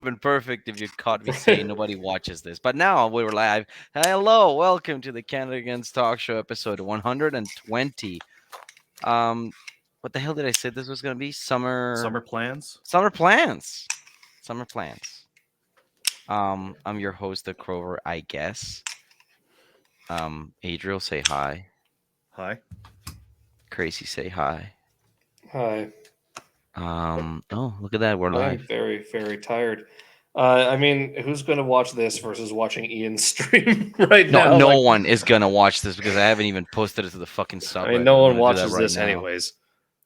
been perfect if you caught me saying nobody watches this. But now we were live. Hello, welcome to the CanadaGuns Talk Show, episode 120. What the hell did I say this was going to be? Summer plans. Summer plans. Summer plans. I'm your host, the Crover, I guess. Adriel, say hi. Hi. Crazy, say hi. Hi. Oh, look at that, we're I'm live. very, very tired. I mean, who's going to watch this versus watching Ian's stream right now? No one is gonna watch this because I haven't even posted it to the fucking subreddit. I mean, no one I'm gonna do that watches right this now. anyways.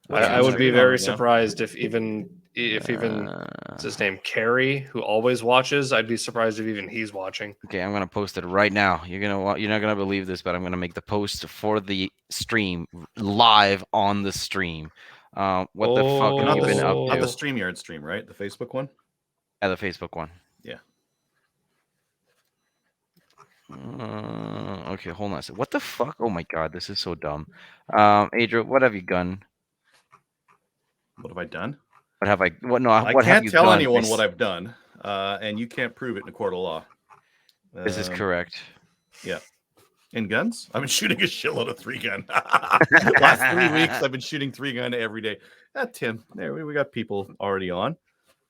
What's I your would be stream on very right now? surprised if even what's his name, Carrie, who always watches. I'd be surprised if even he's watching. Okay, I'm gonna post it right now. You're not gonna believe this, but I'm gonna make the post for the stream live on the stream. What the fuck have Not you the, been up not the to? StreamYard stream, right? The Facebook one? Yeah, the Facebook one. Yeah. Okay, hold on a second. What the fuck? Oh my god, this is so dumb. Adriel, what have you done? What have I done? What have I? What no? I What have can't you tell done? anyone what I've done, and you can't prove it in a court of law. This is correct. Yeah. In guns? I've been shooting a shitload of 3-gun. Last 3 weeks, I've been shooting 3-gun every day. Tim, there we got people already on.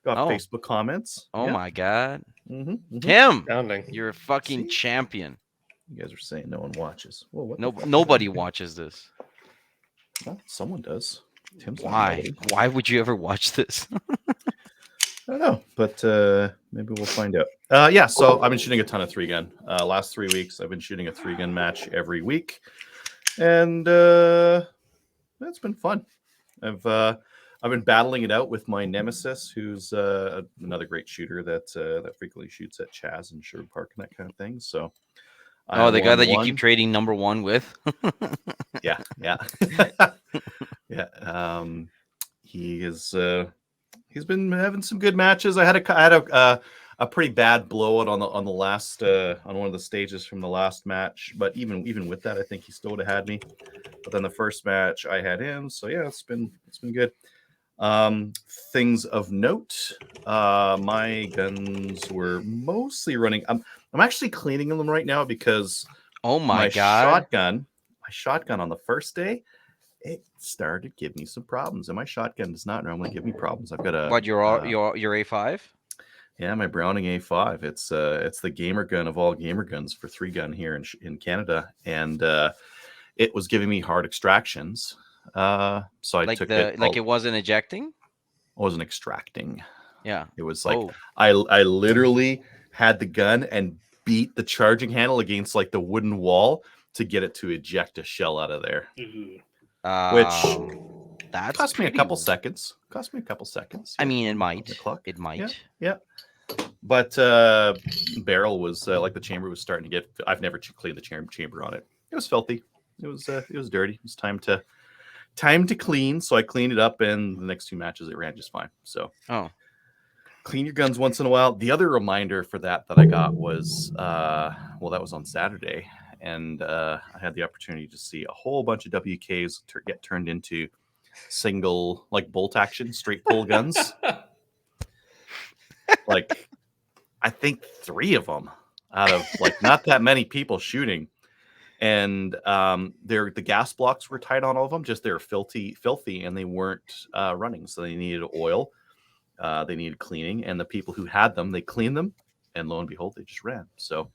Got Oh. Facebook comments. Oh Yeah. my god, Mm-hmm. Tim, Sounding. you're a fucking See? champion. You guys are saying no one watches. Well, what No, the fuck nobody is that? watches this. Well, someone does. Tim's not Why? nobody. Why would you ever watch this? I don't know, but maybe we'll find out. Yeah, so I've been shooting a ton of 3-gun. Last 3 weeks, I've been shooting a 3-gun match every week, and it's been fun. I've been battling it out with my nemesis, who's another great shooter that frequently shoots at Chaz and Sherwood Park and that kind of thing. So, Oh, the guy won that you one. keep trading number one with. Yeah. Yeah. He is. He's been having some good matches. I had a pretty bad blowout on the last on one of the stages from the last match, but even with that, I think he still would have had me. But then the first match, I had him. So yeah, it's been good. Things of note. My guns were mostly running. I'm actually cleaning them right now because Oh my my god! shotgun on the first day, it started giving me some problems, and my shotgun does not normally give me problems. I've got a What your A5? yeah, my Browning A5. It's the gamer gun of all gamer guns for 3-gun here in Canada, and it was giving me hard extractions. So I took it. Like it wasn't ejecting. I wasn't extracting. Yeah. It was like Oh. I literally had the gun and beat the charging handle against like the wooden wall to get it to eject a shell out of there. That's Cost me a pretty- couple seconds. I yeah, mean, it on might. the clock. It might. Yeah. But barrel was like the chamber was starting to get. I've never cleaned the chamber on it. It was filthy. It was dirty. It was time to clean. So I cleaned it up, and the next 2 matches it ran just fine. So clean your guns once in a while. The other reminder for that I got was that was on Saturday, and I had the opportunity to see a whole bunch of WKs get turned into single like bolt action straight pull guns. Like I think 3 of them out of like not that many people shooting, and the gas blocks were tight on all of them. Just they're filthy, and they weren't running, so they needed oil. They needed cleaning, and the people who had them, they cleaned them, and lo and behold, they just ran. So,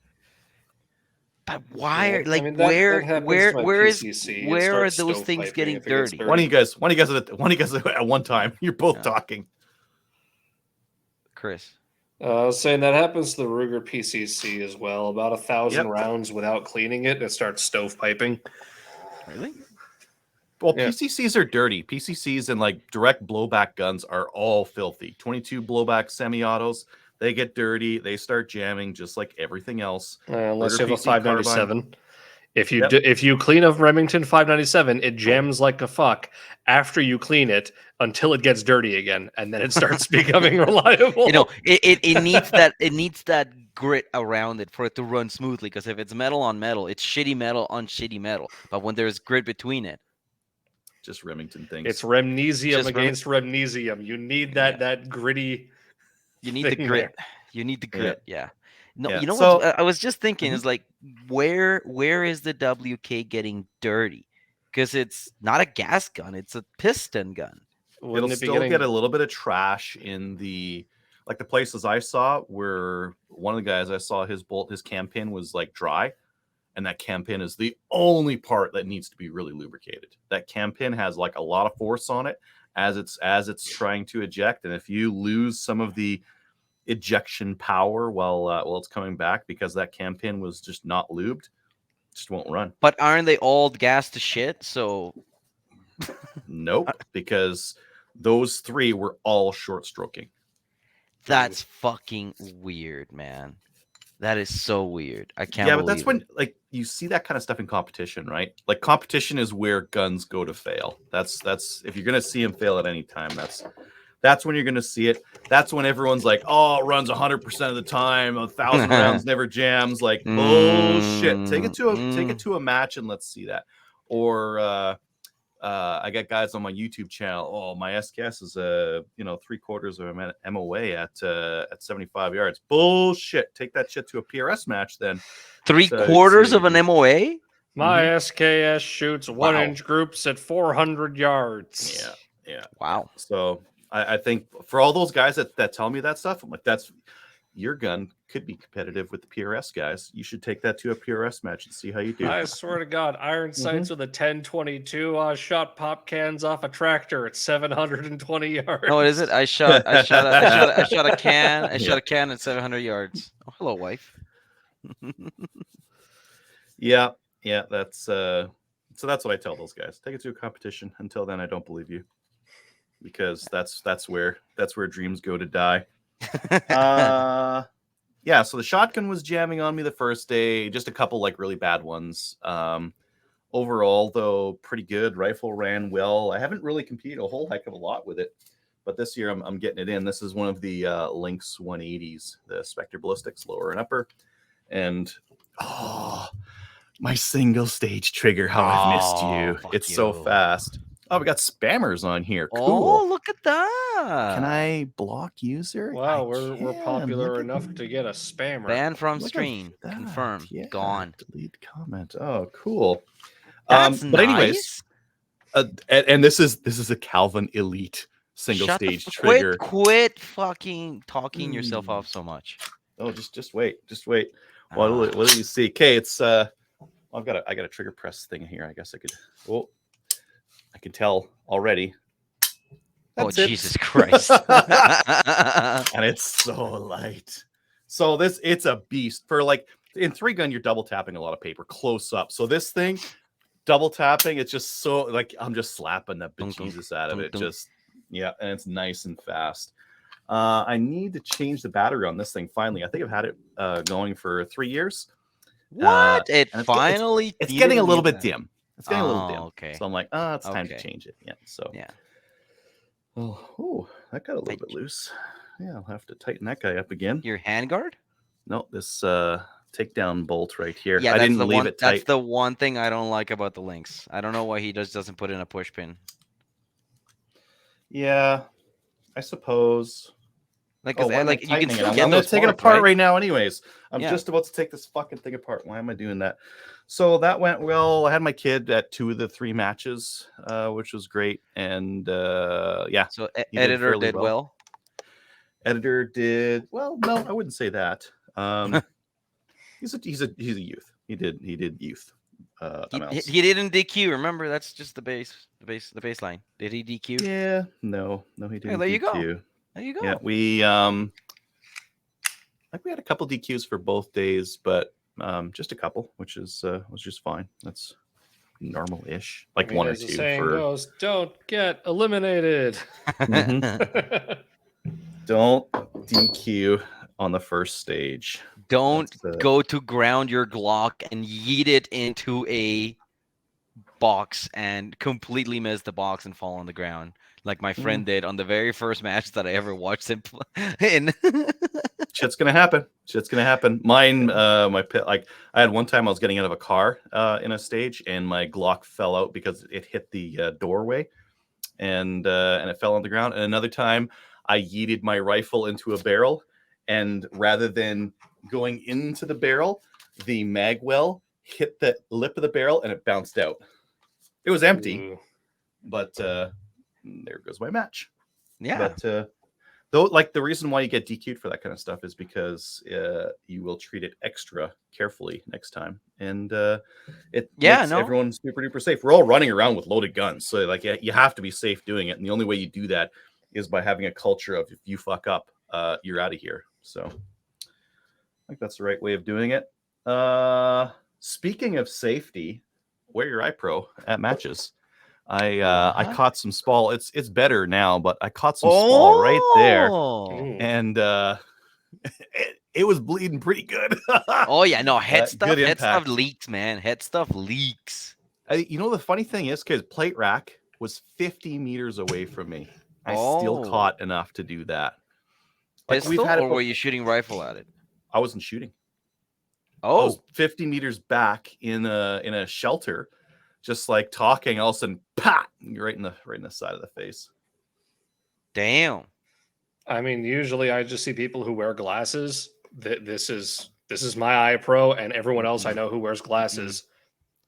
but why? Yeah, Like, I mean, that happens to my where is PCC. It where are starts those things stovepiping getting if it gets dirty? one of you guys at one time. You're both talking. Chris. I was saying that happens to the Ruger PCC as well. About 1,000 Yep. rounds without cleaning it, it starts stovepiping. Really? Well, Yeah. PCCs are dirty. PCCs and like direct blowback guns are all filthy. 22 blowback semi-autos, they get dirty. They start jamming just like everything else. Unless Ruger you have a PC 597. If you Yep. if you clean a Remington 597, it jams like a fuck after you clean it until it gets dirty again, and then it starts becoming reliable. You know, it needs that grit around it for it to run smoothly. Because if it's metal on metal, it's shitty metal on shitty metal. But when there's grit between it, just Remington things. It's remnesium Just against remnesium. You need that gritty. You need the thing grit. there. You need the grit. Yeah. No, Yeah. you know So what? I was just thinking Mhm. is like, where is the WK getting dirty? Because it's not a gas gun; it's a piston gun. it'll Wouldn't it be still getting? get a little bit of trash in the like the places I saw where one of the guys I saw his cam pin was like dry, and that cam pin is the only part that needs to be really lubricated. That cam pin has like a lot of force on it as it's trying to eject, and if you lose some of the ejection power while it's coming back because that cam pin was just not lubed, just won't run. But aren't they all gas to shit? So Nope, because those three were all short stroking. that's fucking weird, man. That is so weird. I can't Yeah, but that's believe when it. like you see that kind of stuff in competition, right? Like competition is where guns go to fail. That's if you're gonna see them fail at any time, that's when you're gonna see it. That's when everyone's like, "Oh, it runs 100% of the time. 1,000 rounds never jams." Like bullshit. Take it Mm. to a match and let's see that. Or I got guys on my YouTube channel. Oh, my SKS is 3/4 of an MOA at 75 yards. Bullshit. Take that shit to a PRS match then. Three So see quarters how of you an do. MOA? My SKS shoots Wow. 1-inch groups at 400 yards. Yeah. Wow. So I think for all those guys that tell me that stuff, I'm like, that's your gun could be competitive with the PRS guys. You should take that to a PRS match and see how you do. I swear to God, iron sights with a 10-22 shot pop cans off a tractor at 720 yards. No, what is it? I shot a can. I Yeah. shot a can at 700 yards. Oh, hello, wife. Yeah, that's so that's what I tell those guys. Take it to a competition. Until then, I don't believe you, because that's where dreams go to die. Yeah, so the shotgun was jamming on me the first day, just a couple like really bad ones. Overall, though, pretty good. Rifle ran well. I haven't really competed a whole heck of a lot with it, but this year I'm getting it in. This is one of the Lynx 180s, the Spectre Ballistics, lower and upper, and my single stage trigger. How I've missed you. fuck It's so you. fast. Oh, we got spammers on here. Oh, Cool. look at that. Can I block user? Wow, I we're can. popular Look at enough to get a spammer. Ban from Look at stream. that. Confirm. Yeah. Gone. Delete comment. Oh, cool. That's But anyways, nice. and this is a Calvin Elite single Shut the stage f- trigger. Quit fucking talking yourself off so much. Oh, just wait. What do you see? Okay, it's I got a trigger press thing here. I guess I could. Oh, I can tell already. That's it. Jesus Christ. And it's so light. So it's a beast. For like in 3-gun, you're double tapping a lot of paper close up. So this thing, double tapping, it's just so like I'm just slapping the bejesus out of it. Just and it's nice and fast. I need to change the battery on this thing finally. I think I've had it going for 3 years. What? It and finally it's you getting a didn't little need bit that. dim. It's getting a little dim. Okay. So I'm like, it's time to Okay. change it. Yeah. So Yeah. Oh, that got a little bit loose. Yeah, I'll have to tighten that guy up again. Your handguard? No, this takedown bolt right here. Yeah, I that's didn't the leave one. it tight. That's the one thing I don't like about the Lynx. I don't know why he just doesn't put in a push pin. Yeah, I suppose. Like, Oh, why am I like you can tightening it? still I'm get going those to take it parts, apart right? right now anyways. I'm Yeah. just about to take this fucking thing apart. Why am I doing that? So that went well. I had my kid at 2 of the 3 matches, which was great. And yeah. So he editor fairly did well. Editor did well. No, I wouldn't say that. He's a youth. He did youth. Amounts. He didn't DQ. Remember, that's just the baseline. Did he DQ? Yeah, no, he didn't. there you go. DQ. There you go. Yeah, we like we had a couple DQs for both days, but just a couple, which is was just fine. That's normal-ish. Like I mean, 1 or as the 2 saying for goes, don't get eliminated. Mhm. Don't DQ on the first stage. Don't That's, go to ground your Glock and yeet it into a box and completely miss the box and fall on the ground, like my friend did on the very first match that I ever watched him in. Shit's gonna happen. Mine, my pit. Like I had one time I was getting out of a car in a stage, and my Glock fell out because it hit the doorway, and it fell on the ground. And another time, I yeeted my rifle into a barrel, and rather than going into the barrel, the mag well hit the lip of the barrel and it bounced out. It was empty, Ooh. but there goes my match. Yeah. But though, like, the reason why you get DQ'd for that kind of stuff is because you will treat it extra carefully next time, and it makes everyone super duper safe. We're all running around with loaded guns, so like you have to be safe doing it, and the only way you do that is by having a culture of if you fuck up, you're out of here. So I think that's the right way of doing it. Speaking of safety, wear your iPro at matches. I caught some spall. It's better now, but I caught some spall right there, and it was bleeding pretty good. Oh yeah, no, head stuff impact. leaks, man. Head stuff leaks. You know, the funny thing is, because plate rack was 50 meters away from me, I still caught enough to do that. Like, pistol, or were you shooting rifle at it? I wasn't shooting. I Oh, was 50 meters back in a shelter, just like talking. All of a sudden, pat! You're right in the side of the face. damn. I mean, usually I just see people who wear glasses. This is my eye pro, and everyone else I know who wears glasses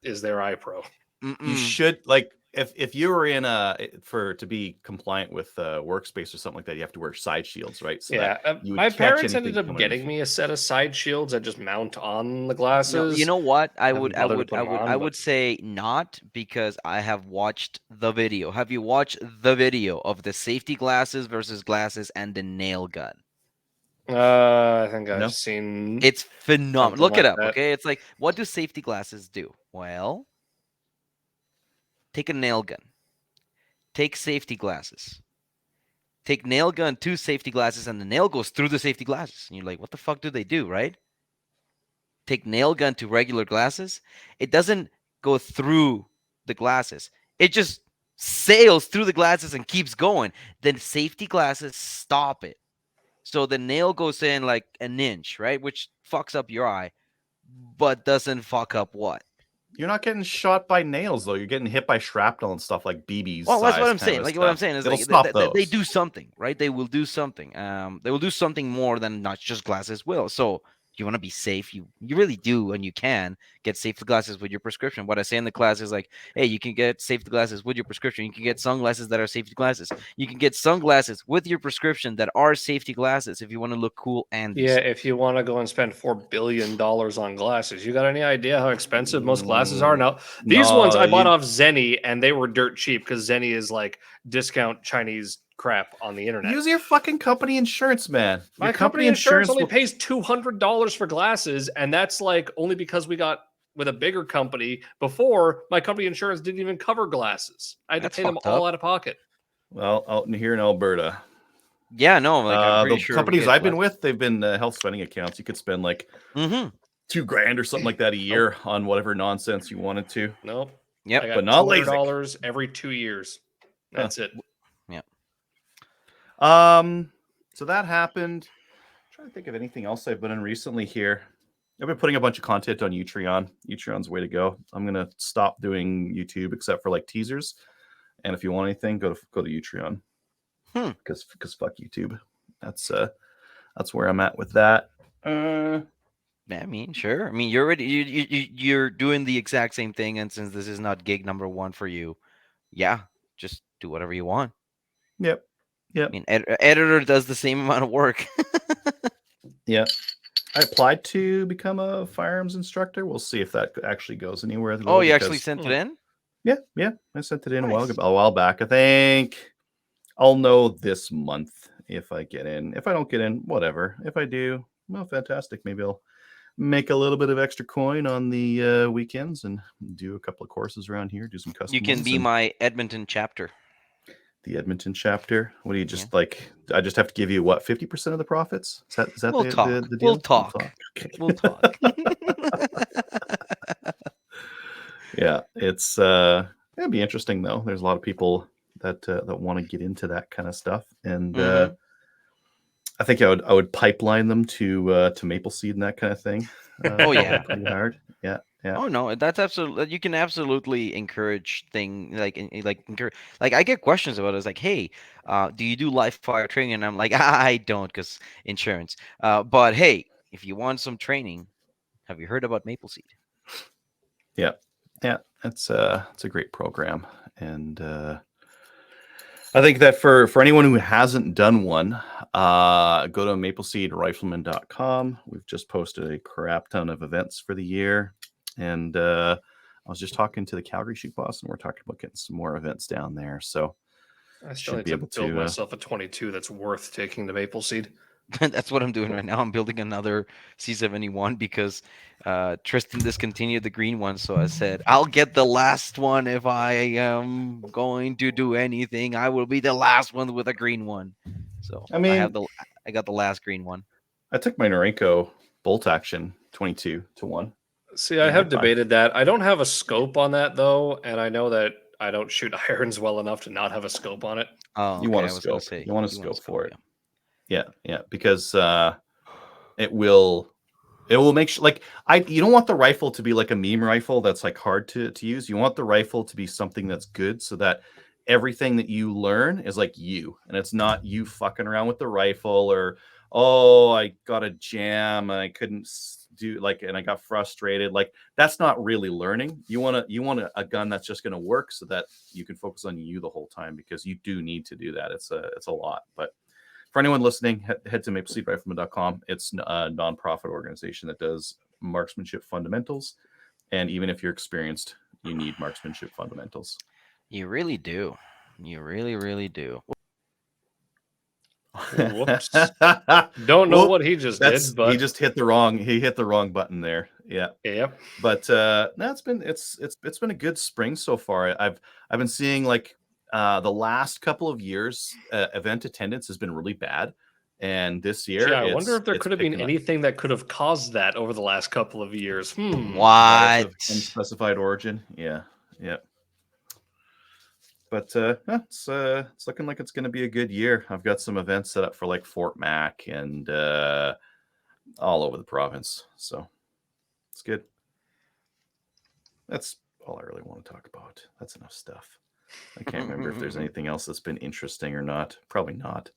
is their eye pro. You should, like, if you were in to be compliant with workspace or something like that, you have to wear side shields, right? So yeah, my parents ended up getting me a set of side shields that just mount on the glasses. No, you know what? I would say not, because I have watched the video. Have you watched the video of the safety glasses versus glasses and the nail gun? I think I've seen. It's phenomenal. Look it up, that. okay? It's like, what do safety glasses do? Well, take a nail gun. Take safety glasses. Take nail gun to safety glasses, and the nail goes through the safety glasses. And you're like, what the fuck do they do, right? Take nail gun to regular glasses. It doesn't go through the glasses. It just sails through the glasses and keeps going. Then safety glasses stop it. So the nail goes in like an inch, right? Which fucks up your eye, but doesn't fuck up what? You're not getting shot by nails, though. You're getting hit by shrapnel and stuff like BBs. Well, that's what I'm saying. Like, what I'm saying is, it'll like, stop those. They do something, right? They will do something. They will do something more than not just glasses will. So you want to be safe, you really do, and you can get safety glasses with your prescription. What I say in the class is like, hey, you can get safety glasses with your prescription. You can get sunglasses that are safety glasses. You can get sunglasses with your prescription that are safety glasses if you want to look cool and yeah, if you want to go and spend $4 billion on glasses. You got any idea how expensive most glasses are? Now, these ones I bought off Zenny, and they were dirt cheap because Zenny is like discount Chinese crap on the internet. Use your fucking company insurance, man. My company insurance only pays $200 for glasses, and that's like only because we got with a bigger company. Before, my company insurance didn't even cover glasses. I had to pay them all out of pocket. Well, out in here in Alberta. Yeah, no, like, I'm pretty the sure companies I've been with, they've been health spending accounts. You could spend like $2,000 or something like that a year on whatever nonsense you wanted to. Nope. Yep. I got but not $200 every 2 years. That's it. Yeah. So that happened. I'm trying to think of anything else I've been in recently here. I've been putting a bunch of content on Utreon. Utreon's the way to go. I'm gonna stop doing YouTube except for like teasers. And if you want anything, go to Utreon. Because fuck YouTube. That's where I'm at with that. I mean, sure. I mean, you're already you're doing the exact same thing, and since this is not gig number one for you, yeah, just do whatever you want. Yep. I mean, editor does the same amount of work. Yeah. I applied to become a firearms instructor. We'll see if that actually goes anywhere. Oh, you actually sent it in? Yeah. I sent it in a while back. I think I'll know this month if I get in. If I don't get in, whatever. If I do, well, fantastic. Maybe I'll make a little bit of extra coin on the weekends and do a couple of courses around here, do some custom. You can be my Edmonton chapter. The Edmonton chapter. What do you just like? I just have to give you what, 50% of the profits? Is that we'll the deal? We'll talk. Okay. We'll talk. Yeah, it'd be interesting though. There's a lot of people that want to get into that kind of stuff, and I think I would pipeline them to Maple Seed and that kind of thing. Oh yeah, pretty hard. Yeah, Yeah. Oh no, that's absolutely. You can absolutely encourage encourage. Like I get questions about it. It's like, hey, do you do live fire training? And I'm like, I don't, because insurance. But hey, if you want some training, have you heard about Maple Seed? Yeah. Yeah. It's a great program. And I think that for anyone who hasn't done one, go to mapleseedrifleman.com. We've just posted a crap ton of events for the year. And I was just talking to the Calgary Shoot Boss, and we're talking about getting some more events down there. So I still should need be to able build to. myself a 22 that's worth taking to Maple Seed. That's what I'm doing right now. I'm building another C71 because Tristan discontinued the green one. So I said, I'll get the last one if I am going to do anything. I will be the last one with a green one. So I mean, I got the last green one. I took my Norenko bolt action 22-1. See, I And have I'm fine. debated that. I don't have a scope on that though, and I know that I don't shoot irons well enough to not have a scope on it. Oh, You okay. want I to was gonna scope. say You want to you scope to for it. yeah. Yeah, because it will make sure, like, you don't want the rifle to be like a meme rifle that's like hard to use. You want the rifle to be something that's good, so that everything that you learn is like you, and it's not you fucking around with the rifle, or oh, I got a jam and I couldn't do and I got frustrated. Like, that's not really learning. You want a gun that's just going to work, so that you can focus on you the whole time, because you do need to do that. It's a lot. But for anyone listening, head to mapleseedrifleman.com. It's a nonprofit organization that does marksmanship fundamentals. And even if you're experienced, you need marksmanship fundamentals. You really do. You really, really do. Whoops. Don't know what he just did, but he just hit the wrong button there. Yeah. yep. But it's been a good spring so far. I've been seeing, like, the last couple of years, event attendance has been really bad, and this year Gee, I wonder if there it's could have been picking up. anything that could have caused that over the last couple of years. Virus What? of unspecified origin. Yeah. But it's looking like it's going to be a good year. I've got some events set up for, like, Fort Mac and all over the province, so it's good. That's all I really want to talk about. That's enough stuff. I can't remember if there's anything else that's been interesting or not. Probably not.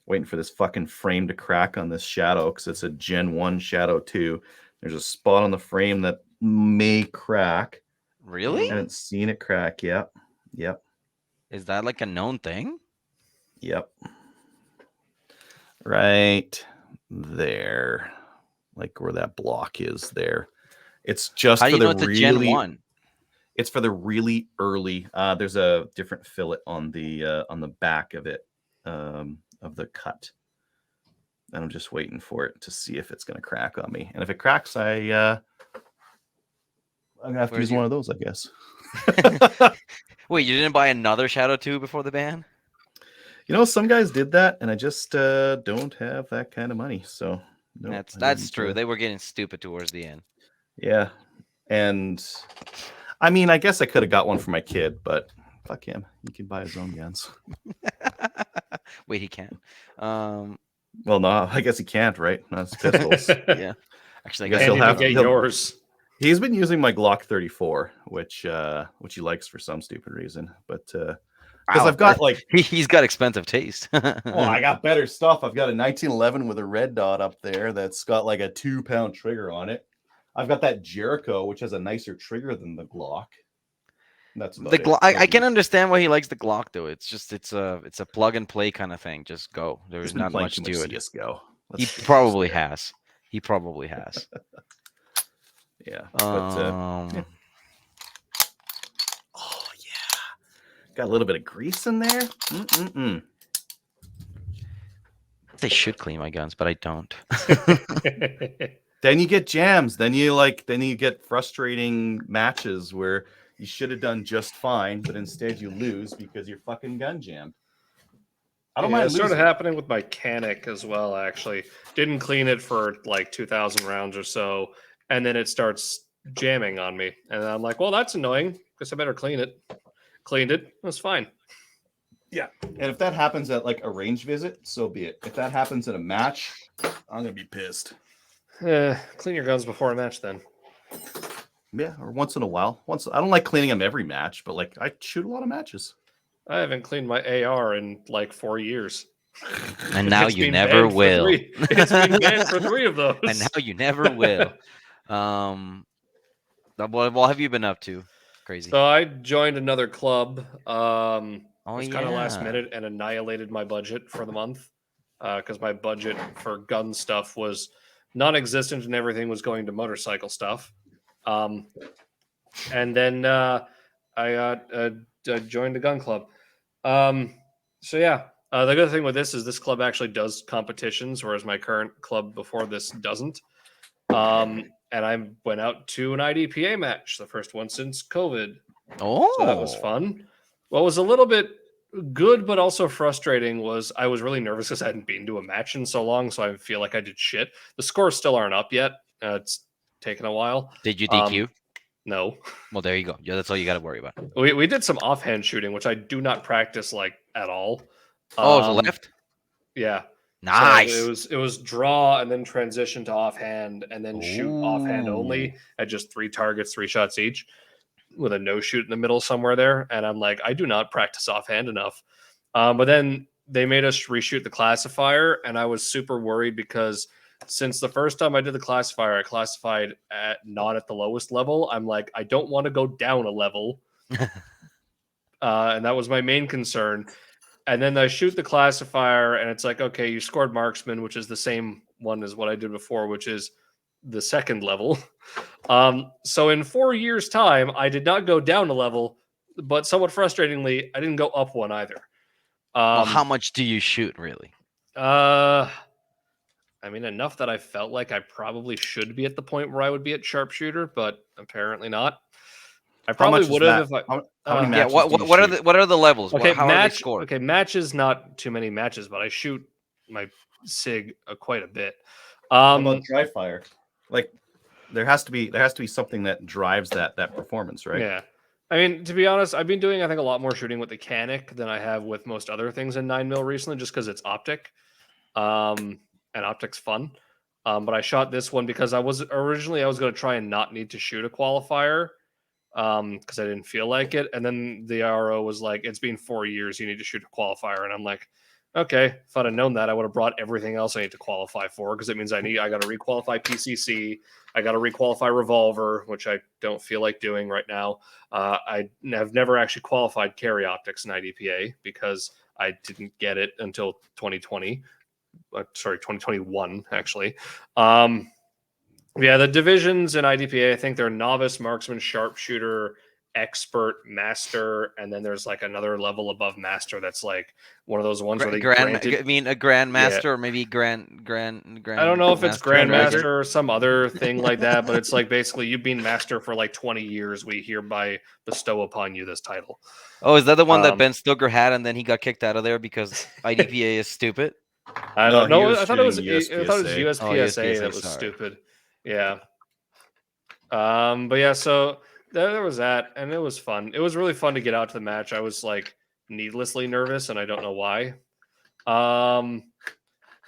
Waiting for this fucking frame to crack on this Shadow, because it's a Gen 1 Shadow 2. There's a spot on the frame that may crack. Really? I haven't seen it crack. Yep. Is that like a known thing? Yep. Right there. Like where that block is there. It's just How do for you know the it's a Gen really 1? It's for the really early. There's a different fillet on the back of it, of the cut. And I'm just waiting for it to see if it's going to crack on me. And if it cracks, I'm going to have to use one of those, I guess. Wait, you didn't buy another Shadow 2 before the ban? You know, some guys did that, and I just don't have that kind of money. So no, That's true. They were getting stupid towards the end. Yeah. And I mean, I guess I could have got one for my kid, but fuck him. He can buy his own guns. Wait, he can't. Well, no, I guess he can't, right? That's pistols. Yeah. Actually, I guess Can't he'll even have get yours. He's been using my Glock 34, which he likes for some stupid reason. But because I've got, like, he's got expensive taste. oh, I got better stuff. I've got a 1911 with a red dot up there that's got like a 2-pound trigger on it. I've got that Jericho, which has a nicer trigger than the Glock. That's about The it. Glock. I can understand why he likes the Glock though. It's a plug and play kind of thing. Just go. He's There's been not playing much too to much it. CS:GO. He probably has. He probably has. Yeah. Um, yeah. Oh yeah, got a little bit of grease in there. They should clean my guns, but I don't. Then you get jams. Then you get frustrating matches where you should have done just fine, but instead you lose because you're fucking gun jammed. I don't mind It started losing. happening with my Canic as well, actually. Didn't clean it for like 2,000 rounds or so, and then it starts jamming on me. And I'm like, well, that's annoying. Guess I better clean it. Cleaned it. It was fine. Yeah. And if that happens at like a range visit, so be it. If that happens at a match, I'm going to be pissed. Clean your guns before a match then. Yeah, or once in a while. I don't like cleaning them every match, but like I shoot a lot of matches. I haven't cleaned my AR in like 4 years. And now It's you been never banned for will. 3. It's been banned for 3 of those. And now you never will. What have you been up to? Crazy. So I joined another club. Oh, was kind of last yeah. minute and annihilated my budget for the month because my budget for gun stuff was non-existent and everything was going to motorcycle stuff. And then I joined a gun club. So yeah, the good thing with this club actually does competitions, whereas my current club before this doesn't. And I went out to an IDPA match, the first one since COVID. Oh. So that was fun. What was a little bit good but also frustrating was I was really nervous because I hadn't been to a match in so long, so I feel like I did shit. The scores still aren't up yet. It's taken a while. Did you DQ? No. Well, there you go. Yeah, that's all you got to worry about. We did some offhand shooting, which I do not practice like at all. Oh, it was a left? Yeah. Nice. So it was draw and then transition to offhand and then shoot offhand only at just 3 targets, 3 shots each, with a no shoot in the middle somewhere there. And I'm like, I do not practice offhand enough. But then they made us reshoot the classifier, and I was super worried because since the first time I did the classifier, I classified not at the lowest level. I'm like, I don't want to go down a level. And that was my main concern. And then I shoot the classifier, and it's like, okay, you scored marksman, which is the same one as what I did before, which is the second level. So in 4 years' time, I did not go down a level, but somewhat frustratingly, I didn't go up one either. Well, how much do you shoot, really? I mean, enough that I felt like I probably should be at the point where I would be at sharpshooter, but apparently not. I probably would have if I. How many Yeah. matches? What are the levels? Okay, How are they scored? Okay, matches not too many matches, but I shoot my sig quite a bit. How about dry fire? Like there has to be something that drives that performance, right? Yeah. I mean, to be honest, I've been doing I think a lot more shooting with the Canic than I have with most other things in 9mm recently, just because it's optic, and optic's fun. But I shot this one because I was going to try and not need to shoot a qualifier, because I didn't feel like it. And then the RO was like, "It's been 4 years. You need to shoot a qualifier." And I'm like, "Okay, if I'd have known that, I would have brought everything else I need to qualify for, because it means I got to requalify PCC, I got to requalify revolver, which I don't feel like doing right now. I have never actually qualified carry optics in IDPA because I didn't get it until 2020. 2021 actually. Yeah, the divisions in IDPA, I think they're novice, marksman, sharpshooter, expert, master, and then there's like another level above master that's like one of those ones where they I mean, a grandmaster, Yeah. or maybe grand. I don't know if it's master, grandmaster or some other thing like that, but it's like basically you've been master for like 20 years. We hereby bestow upon you this title. Oh, is that the one that Ben Stoker had, and then he got kicked out of there because IDPA is stupid? I don't know. I thought it was USPSA. USPSA that was stupid. Yeah. But yeah, so there was that, and it was fun. It was really fun to get out to the match. I was like needlessly nervous, and I don't know why. And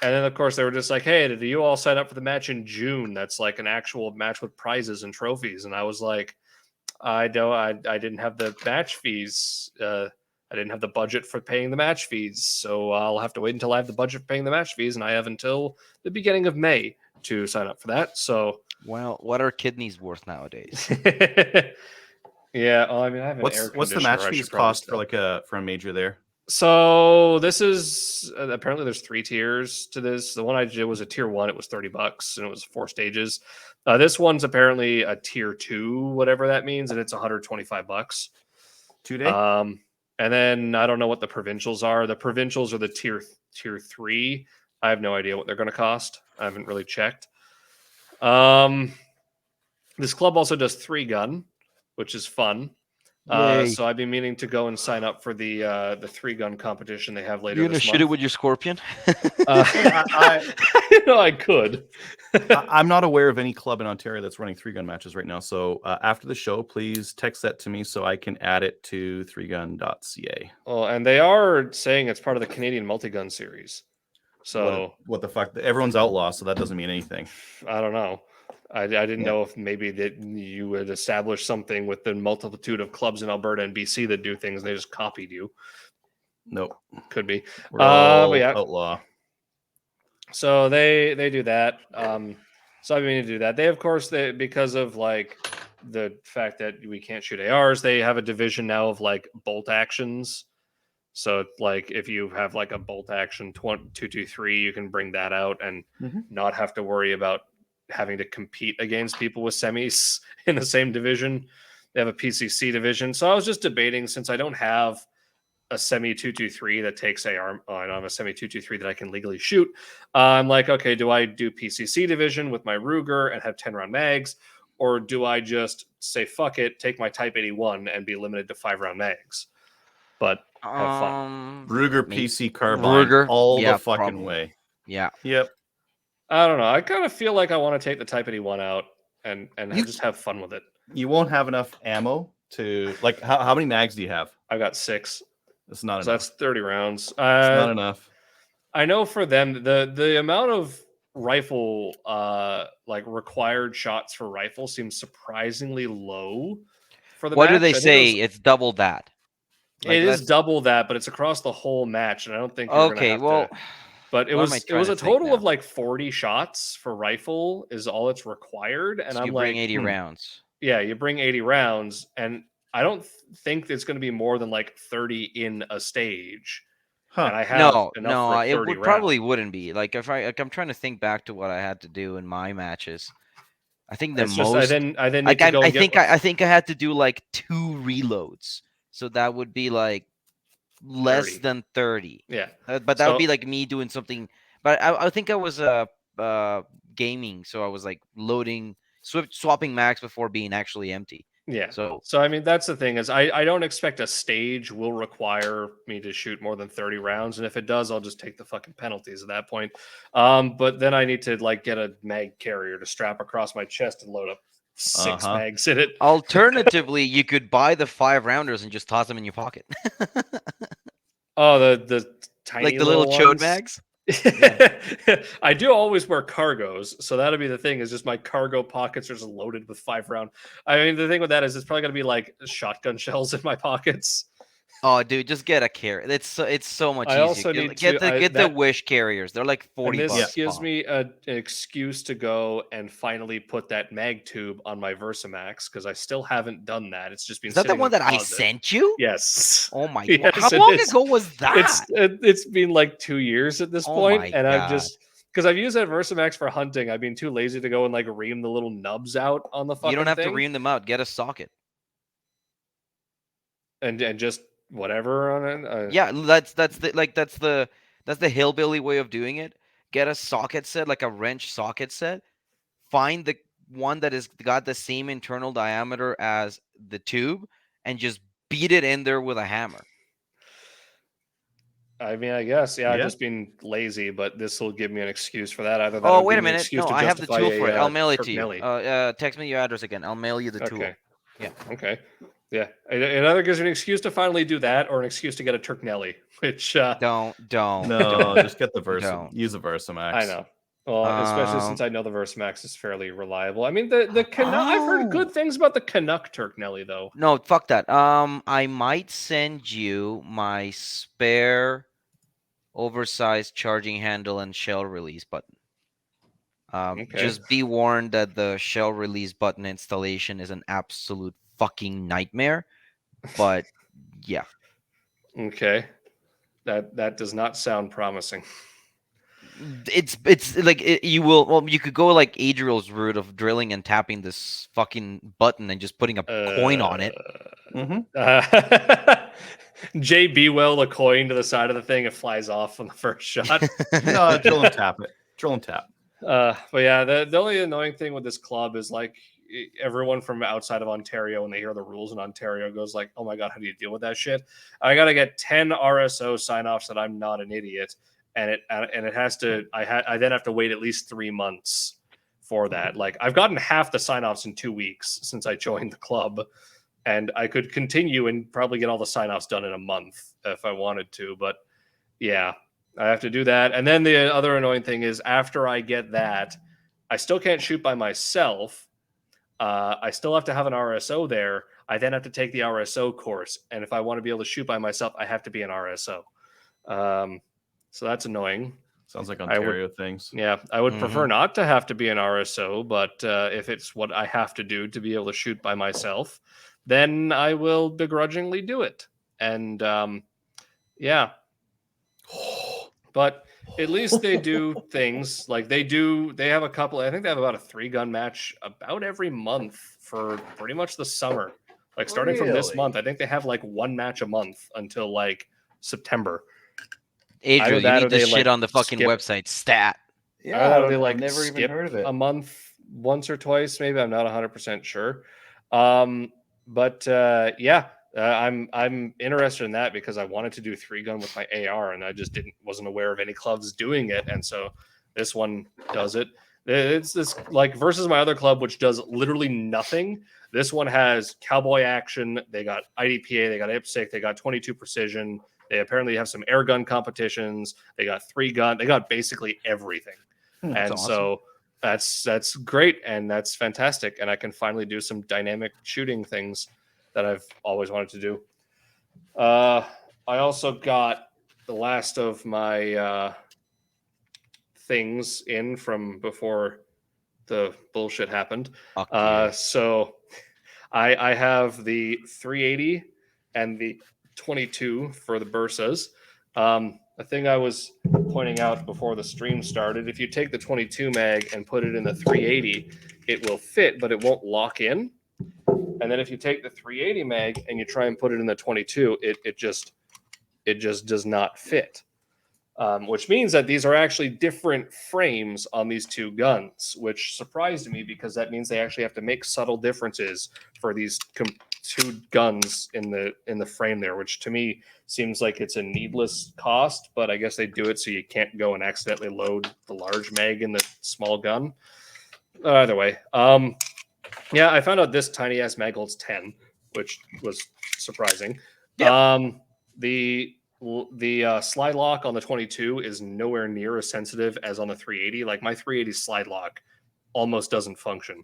then of course they were just like, "Hey, did you all sign up for the match in June? That's like an actual match with prizes and trophies." And I was like, I didn't have the match fees. I didn't have the budget for paying the match fees, so I'll have to wait until I have the budget for paying the match fees, and I have until the beginning of May to sign up for that. So, well, what are kidneys worth nowadays? Yeah, well, I mean, I have an what's the match fees cost for for a major there? So this is apparently there's 3 tiers to this. The one I did was a tier 1. It was $30 and it was 4 stages. This one's apparently a tier 2, whatever that means, and it's $125. 2 day. And then I don't know what the provincials are. The provincials are the tier 3. I have no idea what they're going to cost. I haven't really checked. This club also does 3-gun, which is fun. So I've been meaning to go and sign up for the 3-gun competition they have later. You're gonna this shoot month. it with your scorpion? I could. I'm not aware of any club in Ontario that's running 3-gun matches right now. So after the show, please text that to me so I can add it to 3gun.ca. Well, and they are saying it's part of the Canadian multi-gun series. So what the fuck? Everyone's outlaw, so that doesn't mean anything. I don't know. I didn't Yeah. know if maybe that you would establish something with the multitude of clubs in Alberta and BC that do things. They just copied you. Nope. Could be. We're all But yeah. outlaw. So they do that. So I mean to do that. They of course because of like the fact that we can't shoot ARs, they have a division now of like bolt actions. So like if you have like a bolt action 223, you can bring that out and Mhm. not have to worry about having to compete against people with semis in the same division. They have a PCC division. So I was just debating, since I don't have a semi 223 that takes AR, I don't have a semi 223 that I can legally shoot. I'm like, okay, do I do PCC division with my Ruger and have 10 round mags? Or do I just say, fuck it, take my Type 81 and be limited to 5 round mags? But have fun. Ruger Maybe. PC carbine Ruger, all yeah, the fucking probably. way. Yeah. Yep. I don't know. I kind of feel like I want to take the Type 81 out and You- just have fun with it. You won't have enough ammo to like. How many mags do you have? I've got 6. That's not So enough. that's 30 rounds. It's not enough. I know for them the amount of rifle like required shots for rifle seems surprisingly low for the What match. do they I think say? It's double that. it is let's- double that, but it's across the whole match, and I don't think you're gonna Okay, have well, to. But it what am I was trying to a think total of now? like 40 shots for rifle is all it's required, and so you I'm bring like, 80 rounds. yeah, you bring 80 rounds, and I don't think it's going to be more than like 30 in a stage. And Huh. I have No, enough no, for it 30 would probably rounds. wouldn't be. Like if I'm trying to think back to what I had to do in my matches. I think the It's just I most then need like to go I and get think I think I had to do like 2 reloads. So that would be like less 30. than 30. Yeah. But that would be So like me doing something. But I think I was gaming, so I was like loading, swapping max before being actually empty. yeah. So So I mean that's the thing is I don't expect a stage will require me to shoot more than 30 rounds, and if it does, I'll just take the fucking penalties at that point. But then I need to like get a mag carrier to strap across my chest and load up 6 Uh-huh. mags in it. alternatively, you could buy the 5 rounders and just toss them in your pocket, Oh, the tiny like the little chode ones. mags. I do always wear cargos, so that'll be the thing. Is just my cargo pockets are just loaded with 5 round. I mean, the thing with that is it's probably gonna be like shotgun shells in my pockets. Oh, dude, just get a carrier. It's so much I easier. also need Get to the the Wish carriers. They're like and 40 this bucks. gives pop. me an excuse to go and finally put that mag tube on my Versamax because I still haven't done that. It's just been Is that the sitting one in that I closet. sent you? Yes. Oh my Yes, god! How it long is. ago was that? It's been like 2 years at this Oh point, my and I've God. just because I've used that Versamax for hunting. I've been too lazy to go and like ream the little nubs out on the fucking You don't have to thing ream them out. Get a socket. and just whatever on it. Yeah, that's the hillbilly way of doing it. Get a socket set, like a wrench socket set. Find the one that has got the same internal diameter as the tube, and just beat it in there with a hammer. I mean, I guess I've Yeah. just been lazy, but this will give me an excuse for that. Either that, Oh, or wait give a me an minute. excuse No, to I have the justify tool for it. I'll mail it Turk to you. Nelly. Text me your address again. I'll mail you the tool. Okay. Yeah. Okay. Yeah. It either gives me an excuse to finally do that, or an excuse to get a Turk Nelly, which Don't. No, just get the Versa. Don't. Use the Versamax. I know. Well, especially Um, since I know the Versamax is fairly reliable. I mean, the Canuck. I've heard good things about the Canuck Turk Nelly, though. No, fuck that. I might send you my spare oversized charging handle and shell release button. Okay. Just be warned that the shell release button installation is an absolute fucking nightmare. But yeah, Okay. That does not sound promising. it's like you will. Well, you could go like Adriel's route of drilling and tapping this fucking button and just putting a coin on it. JB well a coin to the side of the thing, it flies off on the first shot. No, drill and tap it. Drill and tap. But yeah, the only annoying thing with this club is like everyone from outside of Ontario, when they hear the rules in Ontario, goes like, "Oh my god, how do you deal with that shit?" I got to get 10 RSO sign-offs that I'm not an idiot, and it has to. I then have to wait at least 3 months for that. Like I've gotten half the sign-offs in 2 weeks since I joined the club, and I could continue and probably get all the sign-offs done in a month if I wanted to. But yeah, I have to do that. And then the other annoying thing is after I get that, I still can't shoot by myself. I still have to have an RSO there. I then have to take the RSO course, and if I want to be able to shoot by myself, I have to be an RSO. So that's annoying. Sounds like I would- Ontario things. Yeah, I would prefer Mhm. not to have to be an RSO, but if it's what I have to do to be able to shoot by myself, then I will begrudgingly do it. And yeah, but at least they do things like they have a couple. I think they have about a 3-gun match about every month for pretty much the summer. Like starting from this Really? month, I think they have like 1 match a month until like September. Adriel, Either you that or need this they shit like on the fucking skip. website. Stat. Yeah, Either they I've like never even skip heard of it. a month once or twice, maybe. I'm not 100% sure. But yeah, I'm interested in that because I wanted to do 3-gun with my AR and I just wasn't aware of any clubs doing it, and so this one does it. It's this like versus my other club, which does literally nothing. This one has cowboy action. They got IDPA, they got IPSC, they got 22 precision. They apparently have some air gun competitions. They got 3-gun. They got basically everything, That's and awesome. so that's great and that's fantastic. And I can finally do some dynamic shooting things that I've always wanted to do. I also got the last of my things in from before the bullshit happened. Fuck you. So I have the 380 and the 22 for the Bursas. A thing I was pointing out before the stream started, if you take the 22 mag and put it in the 380, it will fit, but it won't lock in. And then if you take the 380 mag and you try and put it in the 22, it just does not fit. Which means that these are actually different frames on these two guns, which surprised me because that means they actually have to make subtle differences for these two guns in the frame there, which to me seems like it's a needless cost, but I guess they do it so you can't go and accidentally load the large mag in the small gun. Either way, yeah, I found out this tiny ass mag holds 10, which was surprising. Yep. The slide lock on the 22 is nowhere near as sensitive as on the 380. Like my 380 slide lock almost doesn't function.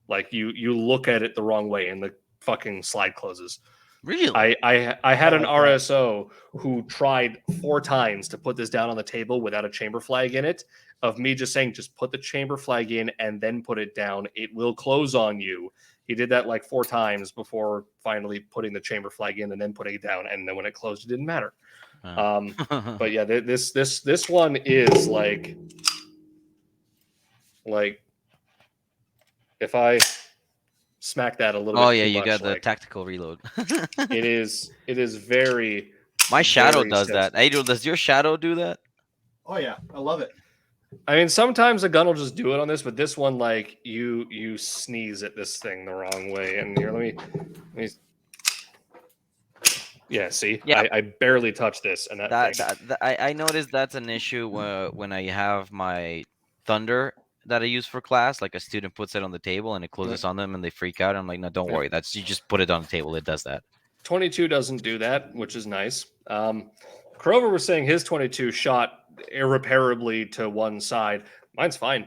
Like you look at it the wrong way and the fucking slide closes. Really? I had I an like that. RSO who tried 4 times to put this down on the table without a chamber flag in it. Of me just saying, just put the chamber flag in and then put it down. It will close on you. He did that like 4 times before finally putting the chamber flag in and then putting it down. And then when it closed, it didn't matter. But yeah, this one is like if I smack that a little Oh bit yeah, too you much, got the like tactical reload. it is very My shadow very does that. sensitive. Adriel, does your shadow do that? Oh yeah, I love it. I mean, sometimes a gun will just do it on this, but this one, like you sneeze at this thing the wrong way. And here, let me yeah, see, Yeah. I barely touch this, and that thing. I noticed that's an issue when I have my Thunder that I use for class. Like a student puts it on the table and it closes on them and they freak out. I'm like, no, don't Yeah. worry. That's you just put it on the table. It does that. 22 doesn't do that, which is nice. Crover was saying his 22 shot irreparably to one side. Mine's fine.